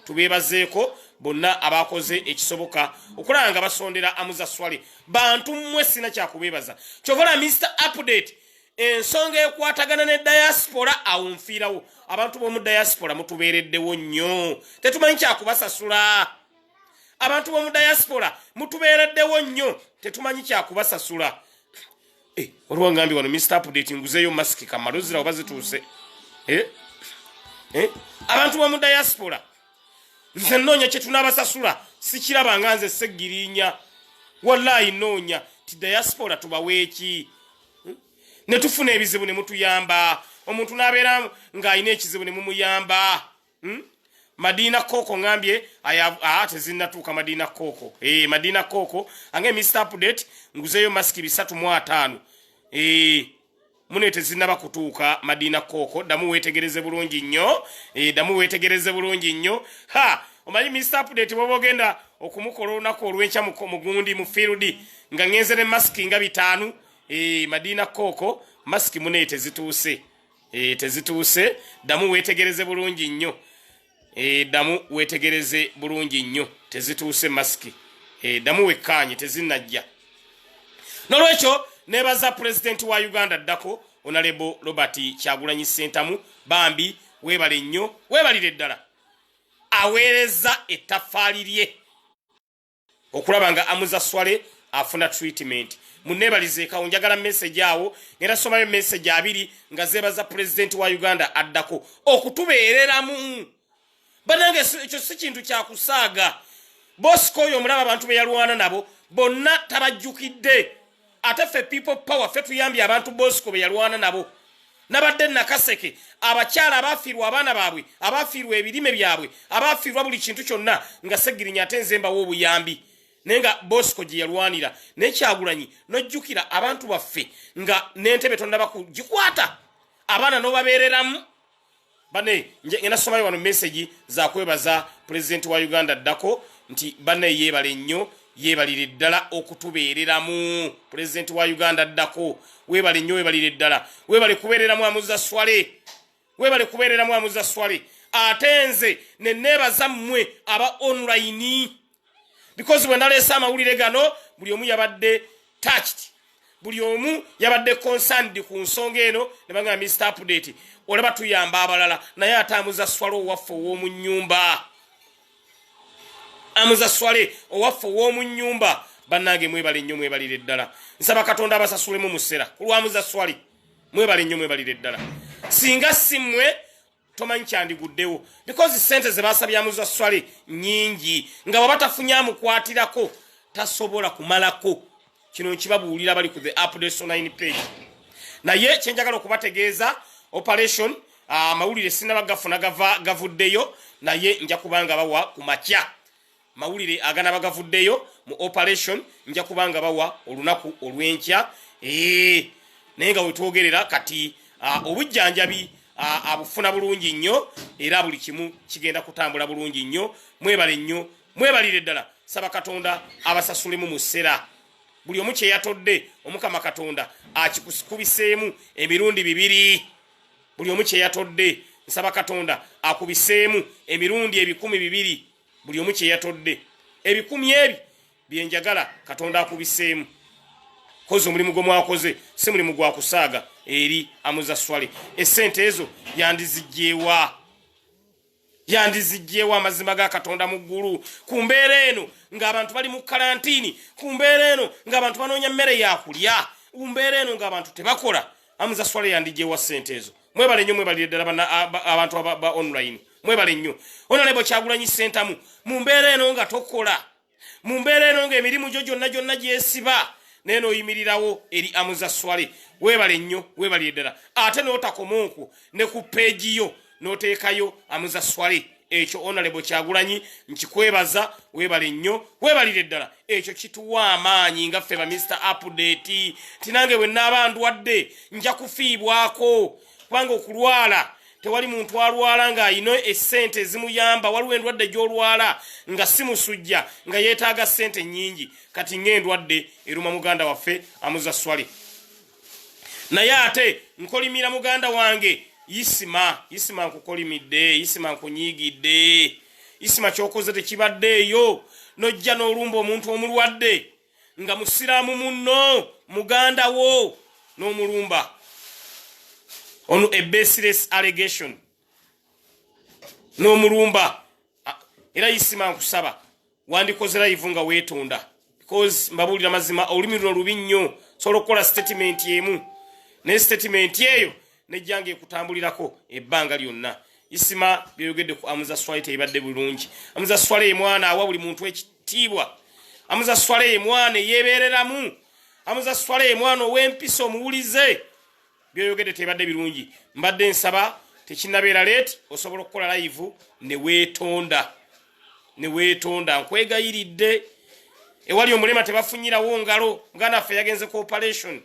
Tubeebazeeko bonna abakoze ekisoboka okulaba nga basondera Amuza Swale. Bantu mmwe sina kyakubeebaza. Kyovola Mr. Update ensonga ekwatagana ne diaspora awunfiirawo. Abantu b'omu diaspora mutubeereddewo nnyo tetumanyi kyakubasasula. Abantu b'omu diaspora mutubeereddewo nnyo tetumanyi kyakubasasula. Waliwo ngambi wano Mr. Update nguzeeyo masiki kamalozira oba zituuse. Abantu b'omu diaspora nze nnoonya kye tunaabasasula sikiraba nga nze seggirinya wallahi nnoonya ti diaspora tubaweeki ne tufuna ebizibu ne mutuyamba. Omuntu n'abeera ng'alina ekizibu ne mumuyamba. Madina Koko ngambye tezinnatuuka Madina Koko. Madina Koko ange Mr. Update nguzeyo maski 305. Mune tezinnaba kutuuka Madina Koko. Damu wetegereze bulungi nnyo. Damu wetegereze bulungi nnyo. Omanyi Mr. Update bw'ogenda okumukola olunaku olw'enkya mu gundi mu field nga ngenze ne maski nga 5. Madina Koko maski mune tezituuse. Tezituuse. Damu wetegereze bulungi nnyo. Damu wetegereze bulungi nnyo tezituuse maski. Damu wekkaanye tezinnajja. Nolwekyo nebaza president wa Uganda ddako Honorable Robert Kyagulanyi Ssentamu bambi webale nnyo webalire ddala aweereza ettaffaali lye okulaba nga Amuza Swale afuna treatment. Munebalize ka njagala message awo ngera somayo message abiri nga zebaza president wa Uganda addako okutubeereramu. Banange ekyo si kintu kya kusaaga. Bosco oyo mulaba abantu be yalwana nabo bonna tabajjukidde. Ate ffe people power ffe tuyambye abantu Bosco be yalwana nabo. Nabadde Nakaseke abakyala abafiirwa abaana baabwe abafiirwa ebirime byabwe abafiirwa buli kintu kyonna nga Segirinya ate nzemba w'obuyambi. Nenga Bosco gye yalwanira n'Ekyagulanyi n'ojjukira abantu baffe nga n'entebe tonnaba kugikwata abaana n'obabeereramu. Bane ngena somayo wano message za kwebaza president wa Uganda ddako nti bane yebale nnyo yebalire ddala okutubeereramu. President wa Uganda ddako webale nnyo webalire ddala webale kubeereramu Amuza Swale webale kubeereramu Amuza Swale atenze nenebaza mmwe aba online because when nalesa amawulire gano buli omu yabadde touched buli omu yabadde concerned ku nsonga eno ne banga Mr. Update olaba tuyamba abalala naye ate Amuza Swale owaffe ow'omu nnyumba. Amuza Swale owaffe ow'omu nnyumba bannange mwebale nnyo mwebalire ddala. Nsaba Katonda abasasulemu mu ssera ku lwa Amuza Swale mwebale nnyo mwebalire ddala. Singa simmwe tomanyi kyandiguddewo because sente ze baasabye Amuza Swale nnyingi nga bwe batafunye amukwatirako tasobola kumalako. Kino nkibabuulira bali ku the update online page. Naye kyenjagala okubategeeza operation mawulire sinaba gafuna gavuddeyo naye nja kubanga bawa ku makya. Mawulire agana bagavuddeyo mu operation nja kubanga bawa olunaku olw'enkya. Naye nga wetwogerera kati obujjanjabi abufuna bulungi nnyo era buli kimu kigenda kutambula bulungi nnyo. Mwebale nnyo mwebalire ddala. Saba Katonda abasasulemu mu ssera. Buli omu kye yatodde Omukama Katonda akikubiseemu emirundi 2. Buli omu kye yatodde nsaba Katonda akubiseemu emirundi 1,200. Buli omu kye yatodde 1,000 byenjagala Katonda akubiseemu. Koze omulimu gwo mwakoze si mulimu gwa kusaaga eri Amuza Swale. Essente ezo yandizijjeewa amazima ga Katonda mu ggulu ku mbeera eno ng'abantu bali mu karantini, ku mbeera eno ng'abantu banoonya mmere ya kulya, ku mbeera eno ng'abantu tebakola. Amuza Swale yandijjeewa ssente ezo. Mwebale nnyo mwebalire ddala abantu ba online mwebale nnyo. Honorable Kyagulanyi Ssentamu mu mbeera eno nga tokola, mu mbeera eno nga emirimu gyo gyonna gyesiba neno oyimirirawo eri Amuza Swale webale nnyo webalire ddala. Ate n'otakomonku ne ku page yo n'oteekayo Amuza Swale ekyo Honorable Kyagulanyi nkikwebaza webale nnyo webalire ddala. Ekyo kituwa amaanyi nga ffe ba Mr. Update tinange bwe nnaaba ndwadde nja kufiibwako kubanga okulwala tewali muntu alwala nga ayina essente ezimuyamba. Waliwo endwadde gy'olwala nga si musujja nga yeetaaga ssente nnyingi. Kati ng'endwadde eruma muganda waffe Amuza Swale. Naye ate nkolimira muganda wange Isima nkukolimidde, Isima nkunyiigidde. Isima ky'okoze tekibaddeeyo n'ojja n'olumba omuntu omulwadde nga musiraamu munno muganda wo n'omulumba. Ono a baseless allegation n'omulumba. Era Isima nkusaba wandikoze live nga weetonda because mbabuulira mazima olulimi luno lubi nnyo. Sobola okukola statement emu ne statement eyo nejjange ekutambulirako ebbanga lyonna. Isima byeyogedde ku Amuza Swale tebadde bulungi. Amuza Swale ye mwana awa buli muntu ekitiibwa. Amuza Swale ye mwana yeebeereramu. Amuza Swale ye mwana ow'empisa omuwulize. Byeyogedde tebadde birungi. Mbadde nsaba tekinabeera late osobola okukola live ne weetonda nkwegayiridde ewali omulema tebafunyirawo ngalo nga naffe yagenze ku operation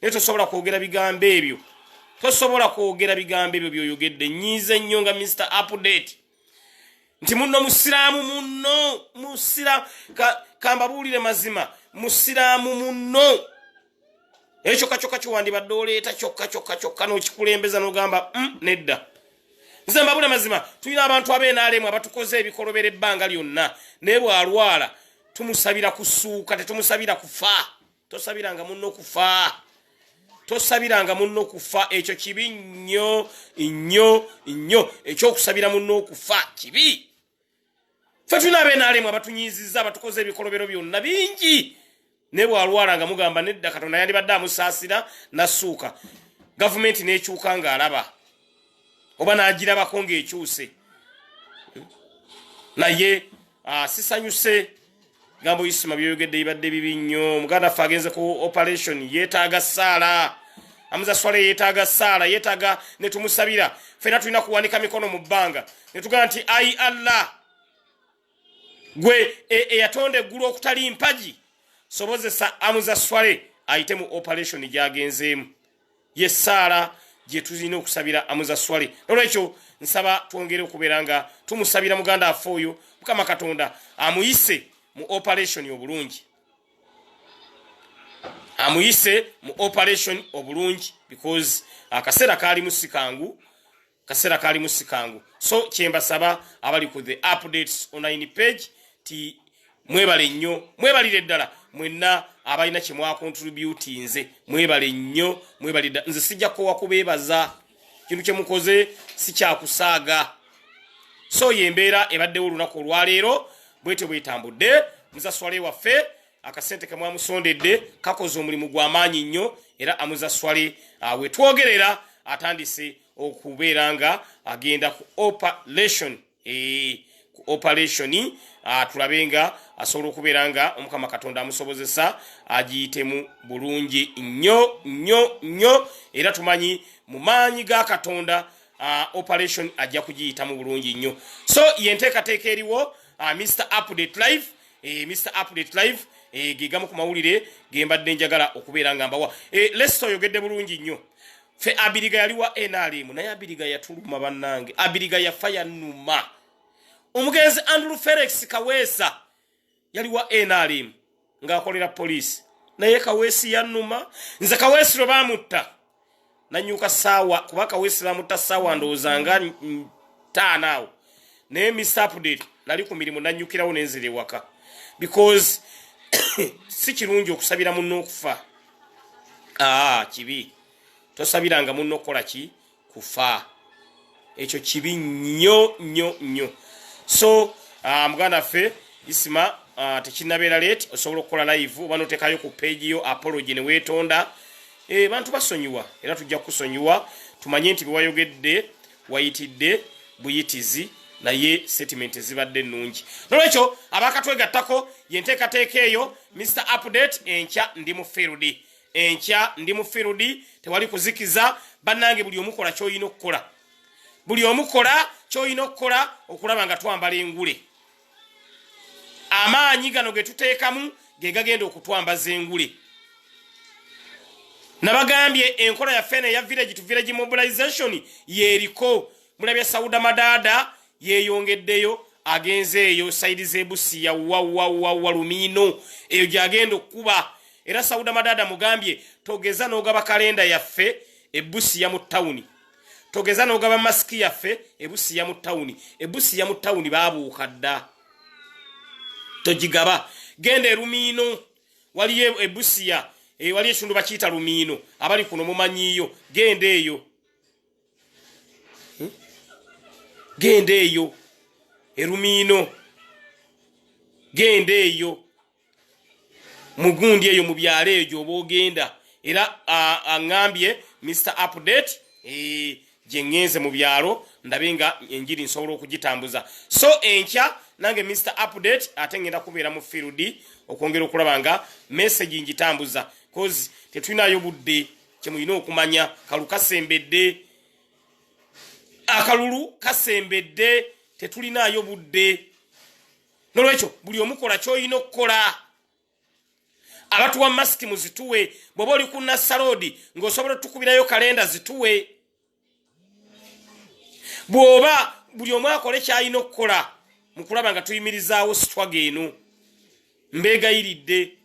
naye tosobola kwogera bigambo ebyo byoyogedde nyiize nnyo nga Mr. Update nti munno musiraamu munno kambabuulire mazima musiraamu munno ekyo kyokka kiwandibadde oleeta kyokka n'okikulembeza n'ogamba nedda nze mbabule mazima tulina abantu ab'enaalemu abatukoze ebikolobera ebbanga lyonna naye bw'alwala tumusabira kusuuka tetumusabira kufa tosabiranga munno kufa ekyo kibi nnyo ekyokusabira munno okufa kibi ffe tulina ab'enaalemu abatunyiizizza abatukoze ebikolobero byonna bingi naye bw'alwala nga mugamba nedda Katonda yandibadde amusaasira nassuuka gavumenti n'ekyuka ng'alaba oba n'agirabako ng'ekyuse naye sisanyuse gambo Isima byeyogedde ibadde bibi nnyo muganda ffe agenze ku operation yeetaaga ssaala amuza swale yeetaaga ssaala yeetaaga ne tumusabira ffena tulina kuwanika mikono mu bbanga ne tugamba nti ayi Allah gwe eyatonda eggulu okutali mpagi sobozesa amuza swale ayite mu operation gy'agenzeemu ye ssaala gye tulina okusabira amuza swale nolwekyo nsaba twongere okubeera nga tumusabira muganda affe oyo Mukama Katonda amuyise mu operation obulungi because akaseera kaali musikangu so kyembasaba abali ku the updates online page ti mwebale nnyo mwebalire ddala mwenna abalina kye mwakontribute nze mwebale nnyo nze sijja kowa kubeebaza kintu kye mukoze si kyakusaaga so yembeera ebaddewo olunaku olwaleero bwetyo bwetambudde muzaswale waffe akasente ke mwamusondedde kakoze omulimu gw'amaanyi nnyo era amuzaswale wetwogerera atandise okubeera nga agenda ku operation tulabe nga asobola okubeera nga Omukama Katonda amusobozesa agiyitemu bulungi nnyo era tumanyi mu maanyi ga Katonda operation ajja kugiyitamu bulungi nnyo so yenteekateeka eriwo Mr. Update Live gegamu ku mawulire gembadde njagala okubeera nga mbawa Lesto oyogedde bulungi nnyo fe Abiriga yali wa NRM naye Abiriga yatuluma bannange Abiriga yafa yannuma omugenzi Andrew Felix Kaweesa yali wa NRM ng'akolera poliisi naye Kaweesi yannuma nze Kaweesi lwe baamutta nanyuka saawa kuba Kaweesi bamutta saawa ndowooza nga 5 awo naye Mr. Update nali ku mirimu nanyukirawo nenzire waka because si kirungi okusabira munno okufa kibi tosabiranga munno okukola ki kufa ekyo kibi nnyo so muganda ffe Isima tekinabeera late osobola okukola live oba notekayo ku page yo apology ne weetonda bantu basonyiwa era tujja kusonyiwa tumanye nti bewayogedde wayitidde buyitizi naye settlement zibadde nnungi nolwekyo abakatwegattako yenteekateeka eyo Mr. Update enkya ndi mu field tewali kuzikiza bannange buli omukola ky'olina okukola okulaba nga twambala engule amaanyi gano ge tuteekamu ge gagenda okutwambaza engule nabagambye enkola yaffe eya village to village mobilization yeriko mulabya Sauda Madada yeyongeddeyo agenzeeyo saidi z'Ebusia wa Lumiino eyo gyagenda okuba era Sauda Madada mugambye togeza n'ogaba kalenda yaffe Ebusia mu tawuni togeza n'ogaba masiki yaffe Ebusia mu tawuni baabuuka dda togigaba genda e Lumiino waliyo Ebusia wali ekintu bakiyita Lumiino abali kuno mumanyiyo genda eyo Lumiino genda eyo mugundi eyo mu byalo eyo obogenda era angambye Mr. Update gye ngenze mu byalo ndabe nga enjiri nsobola okugitambuza so enkya nange Mr. Update ate ngenda kubeera mu field okwongera okulaba nga message ngitambuza cause tetulinayo budde kye mulina okumanya kalukasembedde akalulu kasembedde tetulinayo budde nolwekyo buli omukola kyoyina okukola abatuwa masiki muzituwe bwoba oli ku Nassaloodi ng'osobola tukubirayo kalenda zituwe bwoba buli omu akole kyayina okukola mu kulaba nga tuyimirizaawo sitwaga eno mbeegayiridde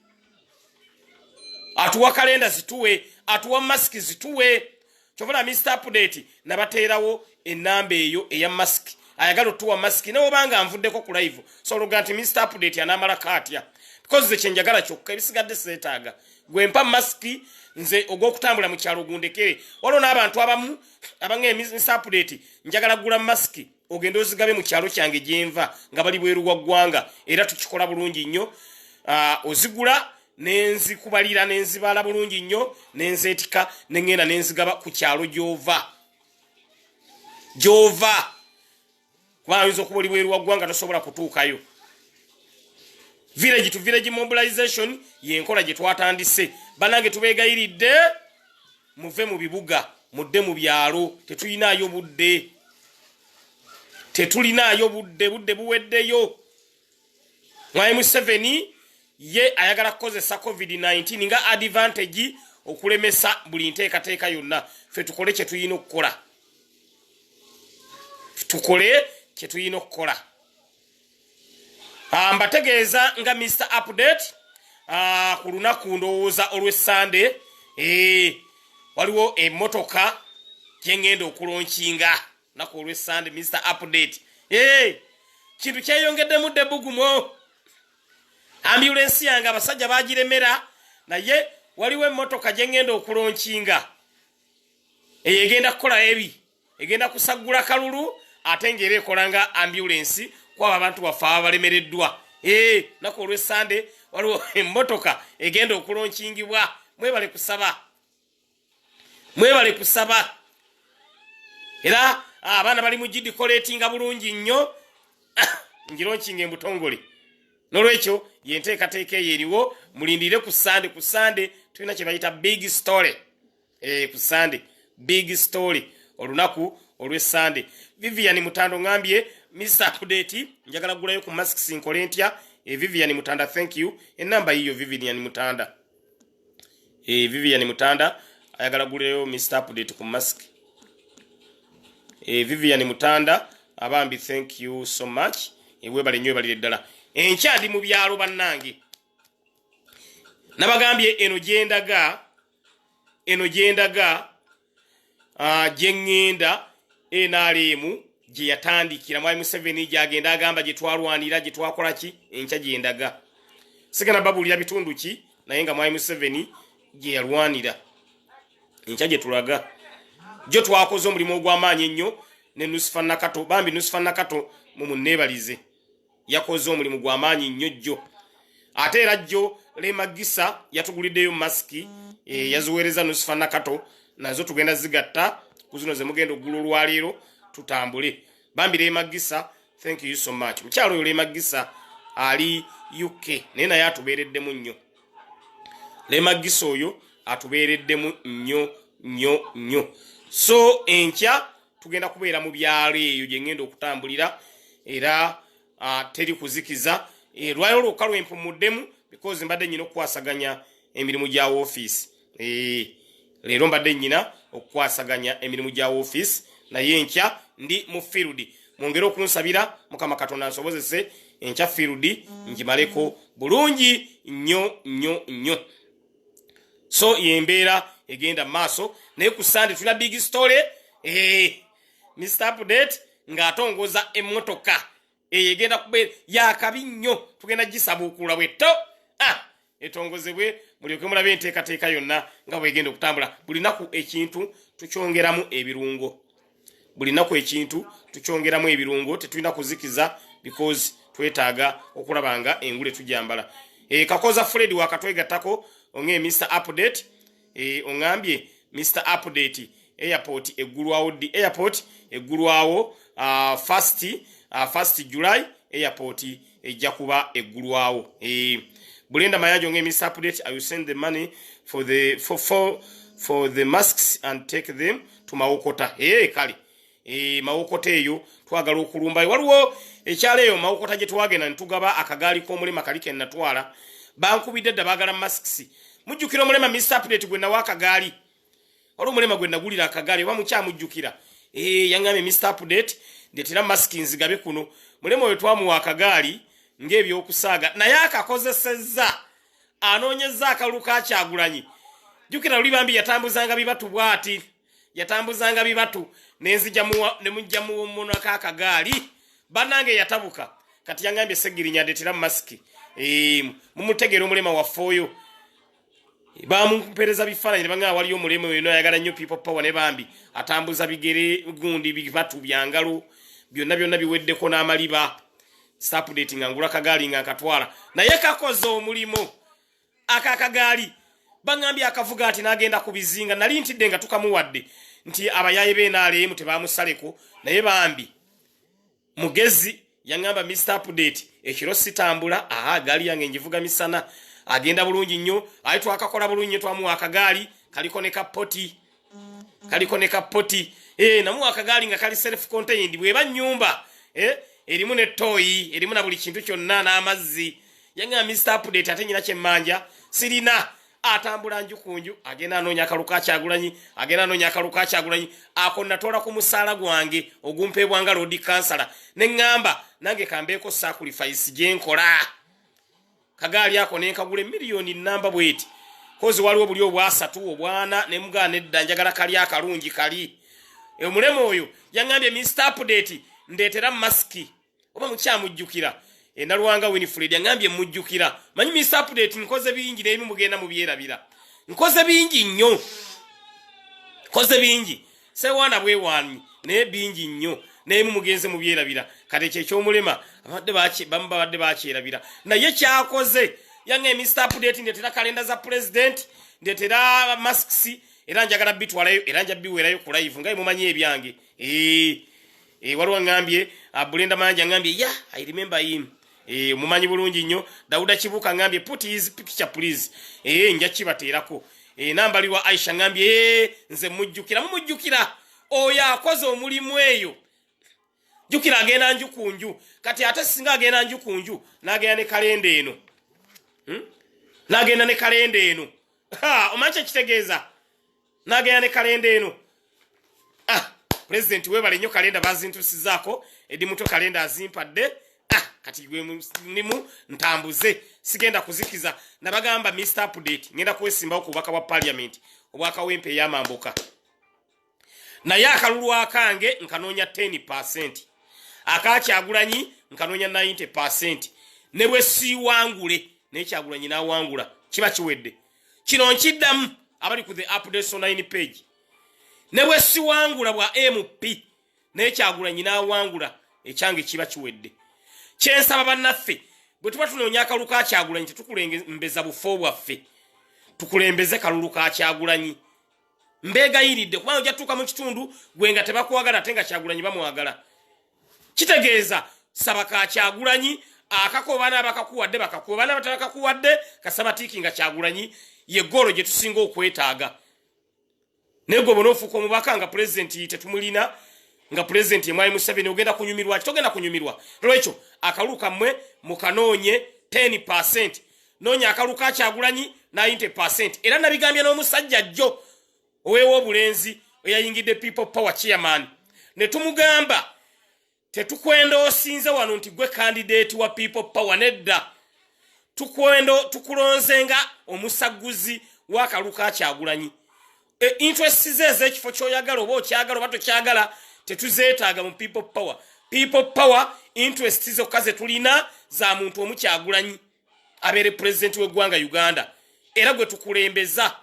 atuwa kalenda zituwe atuwa masiki zituwe kyovula Mr. Update nabateerawo ennamba eyo eya masiki ayagala otuwa masiki n'obanga nvuddeko ku live sologa nti Mr. Update anamalako atya because ze kyenjagala kyokka ebisigadde seetaaga gwe mpa masiki nze ogw'okutambula mu kyalo gundekere waliwo n'abantu abamu abange Mr. Update njagala gula masiki ogende ozigabe mu kyalo kyange gyenva nga bali bweru wa ggwanga era tukikola bulungi nnyo ozigula nenzikubalira nenzibala bulungi nnyo nenzeetika nengenda nenzigaba ku kyalo gyova kubanga oyinza okuba oli bweru wa ggwanga tosobola kutuukayo village to village mobilization yenkola gye twatandise banange tubeegayiridde muve mu bibuga mudde mu byalo tetulinayo budde buweddeyo mwaimu 7 ye ayagala kukozesa COVID-19 nga advantage okulemesa buli nteekateeka yonna fe tukole kye tuyina okukola mbategeeza nga Mr. Update ku lunaku ndowooza olw'Essande waliwo emmotoka gyengenda okulonkinga naku olw'Essande Mr. Update kintu kyeyongeddemu ddebugumo ambulance yange abasajja bagiremera naye waliwo emmotoka gyengenda okulonkinga egenda kukola egenda kusagula kalulu ate ngera ekolanga ambulance kwaba abantu baffe abalemereddwa naku olw'Essande waliwo emmotoka egenda okulonkingibwa mwebale kusaba era abaana bali mu gidikoletinga bulungi nnyo ngironkinga embutongole nolwekyo yenteekateeka eyo eriwo mulindire ku Sande tulina kye bayita big story ku Sande big story olunaku olw'Essande Vivian Mutando ngambye Mr. Update njagala gulayo ku masks nkole ntya Vivian Mutanda thank you enamba hiyo Vivian Mutanda Vivian Mutanda ayagala gulayo Mr. Update ku mask Vivian Mutanda abambi thank you so much webale nnyo balire ddala enkyandi mu byalo bannange nabagambye eno gyendaga gyengenda NRM gye yatandikira mwai Museveni gyagenda agamba gye twalwanira gye twakola ki enkya gyendaga sigana babulira bitundu ki naye nga mwai Museveni gye yalwanira enkya gye tulaga gyo twakoze omulimu ogw'amaanyi ennyo ne Nusifa Nakato bambi Nusifa Nakato mumunneebalize yakoze omulimu gw'amaanyi nnyo jjo ate era jjo Lemagisa yatuguliddeyo masiki yaziweereza Nusifa Nakato nazo tugenda zigatta ku zino ze mugenda oggulu olwaleero tutambule bambi Lemagisa thank you so much mukyalo oyo Lemagisa ali UK naye naye atubeereddemu nnyo Lemagisa oyo atubeereddemu nnyo so enkya tugenda kubeera mu byalo eyo gye ngenda okutambulira era teri kuzikiza lwayo lwokka lwempumuddemu because mbadde nnyina okukwasaganya emirimu gya office leero mbadde nnyina okukwasaganya emirimu gya office naye enkya ndi mu field mwongere okunsabira Mukama Katonda nsobozese enkya field ngimaleko bulungi nnyo so yembeera egenda maaso naye ku Sande tula big story Mr. Update ng'atongoza emmotoka egenda kubeera yakabi nnyo tugenda gisabuukula bwetto etongozebwe mulyoke mulabe enteekateeka yonna nga bwegenda okutambula buli naku ekintu tukyongeramu ebirungo tetulina kuzikiza because twetaaga okulaba nga engule tujambala kakoza Fred wakatwegattako onge Mr. Update ongambye Mr. Update airport eggulwawo di airport eggulwawo first July airport ejja kuba eggulwawo Bulenda Mayajo nge Mr. Update I will send the money for the masks and take them to Maokota kali Mawokota eyo twagala okulumba waliwo ekyalo eyo Mawokota gye twagenda ntugaba akagaali k'omulema kalike natwala bankubidde dda baagala masks mujjukira omulema Mr. Update gwe nawa akagaali waliwo omulema gwe nagulira akagaali oba mukyamujjukira yaŋŋambye Mr. Update ndetera masiki nzigabe kuno mulema oyo twamuwa akagaali ng'ebyokusaaga naye akakozesezza anoonyezza akalulu ka Kyagulanyi jjukira luli bambi yatambuzanga bibatu bw'ati yatambuzanga bibatu ne mujja mu munaka akagaali bannange yatabuka kati yaŋŋambye Segirinya ndetera masiki mumutegera omulema waffe oyo bamumpereza bifaananyi ne baŋŋamba waliyo omulema oyo ayagala nnyo people power ne bambi atambuza bigere gundi bibatu byangalo byonna biweddeko n'amaliba Update nga ngula kagaali nga akatwala naye kakoze omulimu akakagaali baŋŋambye akavuga ati n'agenda kubizinga nali ntidde nga tukamuwadde nti abayaye b'NRM tebamusaleko naye bambi mugezi yaŋŋamba Mr. Update ekiro sitambula gaali yange njivuga misana agenda bulungi nnyo ayi twakakola bulungi nnyo twamuwa akagaali kaliko ne kapoti namuwa akagaali nga kali self contained bweba nnyumba erimu ne toyi erimu na buli kintu kyonna n'amazzi yaŋŋamba Mr. Update ate nyina kyemmanja sirina atambula njukunju agenda anoonya akalu ka Kyagulanyi ako natoola ku musaala gwange ogumpeebwanga Lord Kansala ne ŋŋamba nange kambeeko sacrifice gye nkola kagaali ako ne nkagula miliyoni namba bweti kozi waliwo buli obwasatu obwana ne mugaana edda njagala kali akalungi kali omulema oyo yaŋŋambye Mr. Update ndeetera masiki oba mukyamujjukira Naluwanga Winifred yaŋŋambye mujjukira manyi Mr. Update nkoze bingi n'ebimu mugenda mu byerabira nkoze bingi nnyo sewaana bwewaanyi naye bingi nnyo n'ebimu mugenze mu byerabira kati eky'omulema bamu babadde bakyerabira naye kyakoze yange Mr. Update ndetera kalenda za president ndetera masks era njagala bitwalayo era nja biwerayo ku live nga mumanyi ebyange waliwo ngambye Bulenda Manja ngambye I remember him mumanyi bulungi nnyo Dauda Kibuka ngambye put his picture please nja kibateerako nambalirwa Aisha ngambye nze mumujjukira oyo akoze omulimu eyo jukira agenda njukunju kati ate singa agenda njukunju n'agenda ne kalenda eno omanyi kitegeeza n'agenda ne kalenda eno president webale nnyo kalenda bazintusizaako edi muto kalenda azimpadde kati gwe nimu ntambuze sigenda kuzikiza nabagamba Mr. Update ngenda kwesimbawo ku bubaka bwa parliament obwaka w'empe ey'amambuka naye akalulu akange nkanoonya 10%. Aka Kyagulanyi nkanoonya 90%. Ne bwe siwangule ne Kyagulanyi n'awangula kiba kiwedde. Kino nkiddamu abali ku the updates on 9 page. Ne bwe siwangula bwa MP ne Kyagulanyi n'awangula ekyange kiba kiwedde. Kyensaba bannaffe bwe tuba tunoonya akalulu ka Kyagulanyi tetukulembeza bufo bwaffe. Tukulembeze kalulu ka Kyagulanyi. Mbegayiridde kubanga ojja tutuuka mu kitundu gwenga tebakwagala ate nga Kyagulanyi bamwagala. Kitegeeza saba ka Kyagulanyi akakobaana abakakuwadde bakakuwa bana batakakuwadde kasaba tikinga Kyagulanyi ye golo gye tusinga okwetaaga. Nego bonofuko mubaka nga president tetumulina nga president yemwayi Museveni ogenda kunyumirwa kitogenda kunyumirwa. Lwekyo akaluka mmwe mukanoonye 10%. Noonya akaluka Kyagulanyi 90%. Era nabigambye n'omusajja jjo owewo obulenzi eyayingidde people power chairman ne tumugamba tetukwenda osinze wano nti gwe candidate wa people power nedda tukulonzenga omusaguzi wa kaluka Kyagulanyi interest ze ekifo kyoyagala oba okyagala oba tokyagala tetuzeetaaga mu people power interest zokka ze tulina za muntu omu Kyagulanyi abeere president w'eggwanga Uganda era gwe tukulembeza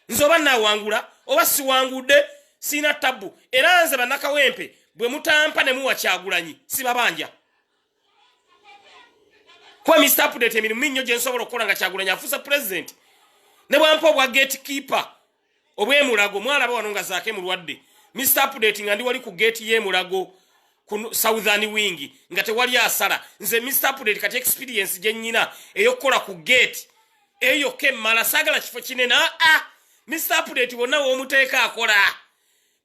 nzoba nawangula oba siwangudde sina tabu era nze bannakawempe bwe mutampa ne muwa Kyagulanyi sibabanja kwa Mr. Update emirimu minyo gye nsobola okukola nga Kyagulanyi afuusa president ne bwampa obwa gatekeeper obw'emulago mwalaba wano nga zaake mulwadde Mr. Update nga ndi wali ku gate y'emulago ku southern wing nga tewali asala nze Mr. Update kati experience gye nnyina ey'okukola ku gate eyo kemmala saagala kifo kinene Mr. Update wonna w'omuteeka akola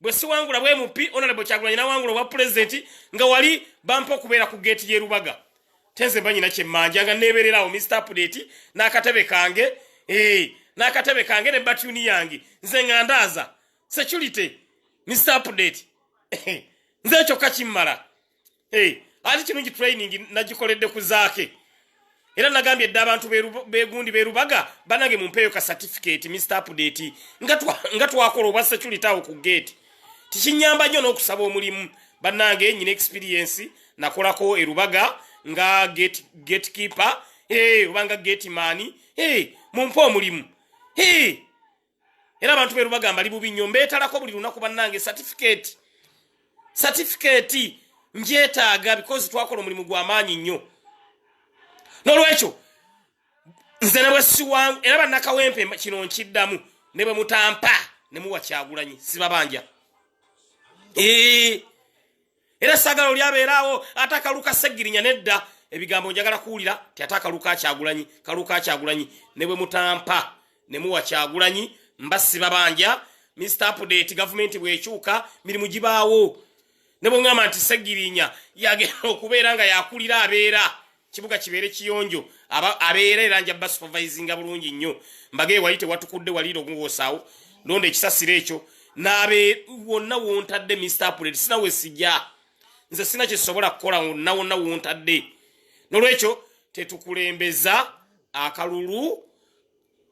bwe siwangula bwe MP honorable Kyagulanyi na wangula wa president nga wali bampa kubeera ku gate ye Rubaga tenze banyina kyemmanja nga nebererawo Mr Update n'akatebe kange n'akatebe kange ne batuni yange nze ngandaza security Mr Update nze ekyo kakimmala ali kirungi training nagikoledde ku zaake era nagambye dda abantu begundi berubaga banage mumpeyo ka certificate Mr Update nga twakola obwa security awo ku gate tikinyamba nnyo n'okusaba omulimu bannange nyina experience nakolako erubaga nga gatekeeper obanga gate man mumpe omulimu era abantu berubaga mbali bubi nnyo mbeetalako buli lunaku bannange certificate njetaaga because twakola omulimu gw'amaanyi nnyo n'olwekyo nze ne bwe siwangu era bannakawempe kino nkiddamu ne bwe mutampa ne muwa Kyagulanyi sibabanja era sagala oli abeeraawo ate akaluka Seggirinya nedda ebigambo njagala kuwulira ti ate akaluka Kyagulanyi ne bwe mutampa ne muwa Kyagulanyi mba sibabanja Mr Update gavumenti bw'ekyuka mirimu gibaawo ne bwe ngamba nti Seggirinya yagenda okubeera nga yakulira abeera kibuga kibeere kiyonjo abeera era nja supervisinga bulungi nnyo mbage wayite watukudde waliro ngosaawo londe ekisasiro ekyo nabe wonna wontadde Mr Update sina wesijja nze sina kisobola kukola wonna wontadde nolwekyo tetukulembeza akalulu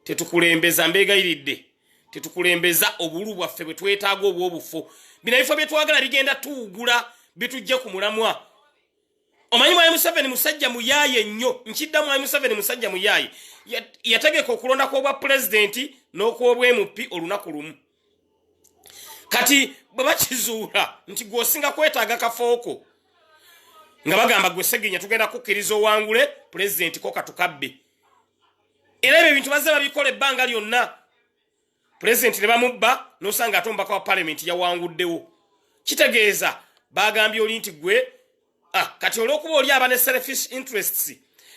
tetukulembeza mbegayiridde tetukulembeza obulu bwaffe bwe twetaaga obw'obufo binayifo bye twagala bigenda tuugula bitujja ku mulamwa omanyi Mwai Museveni musajja muyaye nnyo nkidda Mwai Museveni musajja muyaye yategeka okulonda kw'obwa president n'okw'obwa MP olunaku lumu kati bwe bakizuula nti gw'osinga kwetaaga kafooko nga bagamba gwe Seggirinya tugenda kukkiriza owangule president ko katukabbe era ebyo bintu bazze babikola ebbanga lyonna president ne bamubba n'osanga atombaka wa parliament yawanguddewo kitegeeza bagambye oli nti gwe kati olw'okuba oli aba ne selfish interests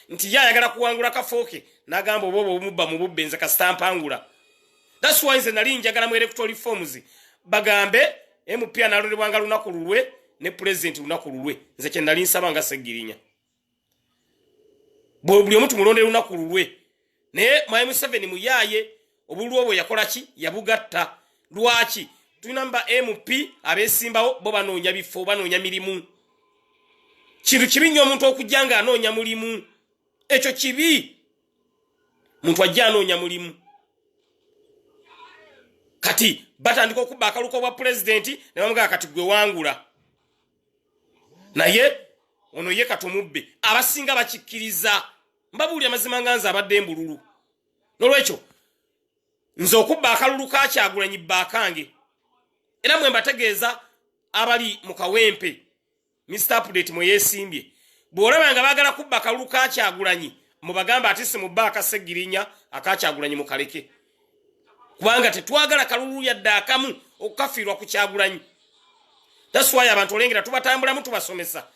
nti yayagala kuwangula kafooke n'agamba oba omubba mu bubbe nze kasitampangula that's why nze nali njagala mu electoral forms bagambe MP analondebwanga lunaku lulwe ne president lunaku lulwe nze kye nali nsaba nga Seggirinya buli omuntu mulonde lunaku lulwe naye Mwai Museveni muyaye obululu obwo yakola ki yabugatta lwaki tulina mba MP abeesimbawo bo banoonya bifo banoonya mirimu kintu kibi nnyo omuntu okujja nga anoonya mulimu ekyo kibi muntu ajja anoonya mulimu kati batandika okubba akaluko bwa president ne bamugamba kati gwe wangula naye ono ye katumubbe abasinga bakikkiriza mbabuulira amazima nga nze abadde embululu n'olwekyo nze okubba akalulu ka Kyagulanyi baakange era mwe mbategeeza abali mu kawempe Mr Update mwe yeesimbye bw'olaba nga baagala kubba akalulu ka Kyagulanyi mubagamba ati si mubba aka Seggirinya aka Kyagulanyi mukaleke kubanga tetwagala kalulu yadde akamu okukafiirwa ku Kyagulanyi that's why abantu olengera tubatambulamu tubasomesa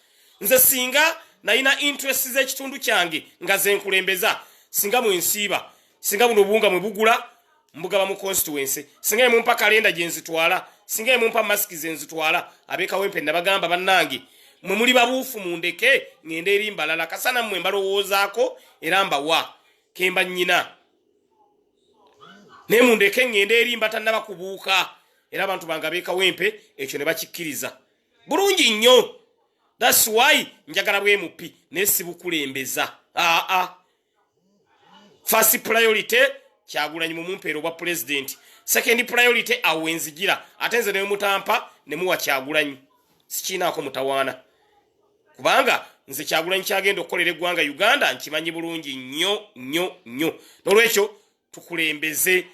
nze singa nalina interest z'ekitundu kyange nga ze nkulembeza singa mwensiiba singa buno obuwunga mwe bugula mbugaba mu constituency singa mumpa kalenda gye nzitwala singa mumpa masiki ze nzitwala ab'ekawempe nabagamba bannange mwe muli babuufu mundeke ngende eri mbalala kasana mmwe mbalowoozaako era mbawa kemba nnyina naye mundeke ngende eri mbatannaba kubuuka era abantu bange ab'ekawempe ekyo ne bakikkiriza bulungi nnyo that's why njagala bwe MP naye sibukulembeza first priority Kyagulanyi mu mumpeero bwa president second priority awenzigira ate nze ne mutampa ne muwa Kyagulanyi sikiinaako mutawaana kubanga nze Kyagulanyi kyagenda okukolera eggwanga Uganda nkimanyi bulungi nnyo n'olwekyo tukulembeze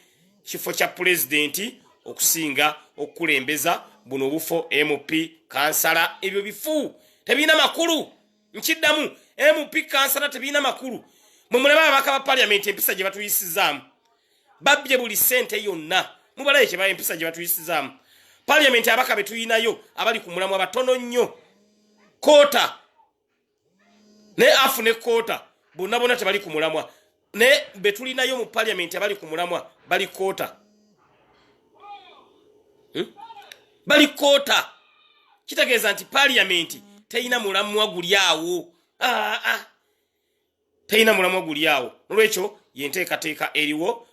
kifo kya president okusinga okukulembeza buno obufo MP kansala ebyo bifu tebiina makulu nkiddamu MP kansala tebiina makulu mwe mulaba abaka ba parliament empisa gye batuyisizaamu babbye buli sente yonna mubalaye kye empisa gye batuyisizaamu parliament abaka betuyinayo abali ku mulamwa batono nnyo kota ne afu ne kota bonna tebali ku mulamwa ne betulinayo mu parliament abali ku mulamwa bali kota bali kota kitegeeza nti parliament teina mulamwa guliawo teina mulamwa guliawo nolwekyo yenteekateeka eriwo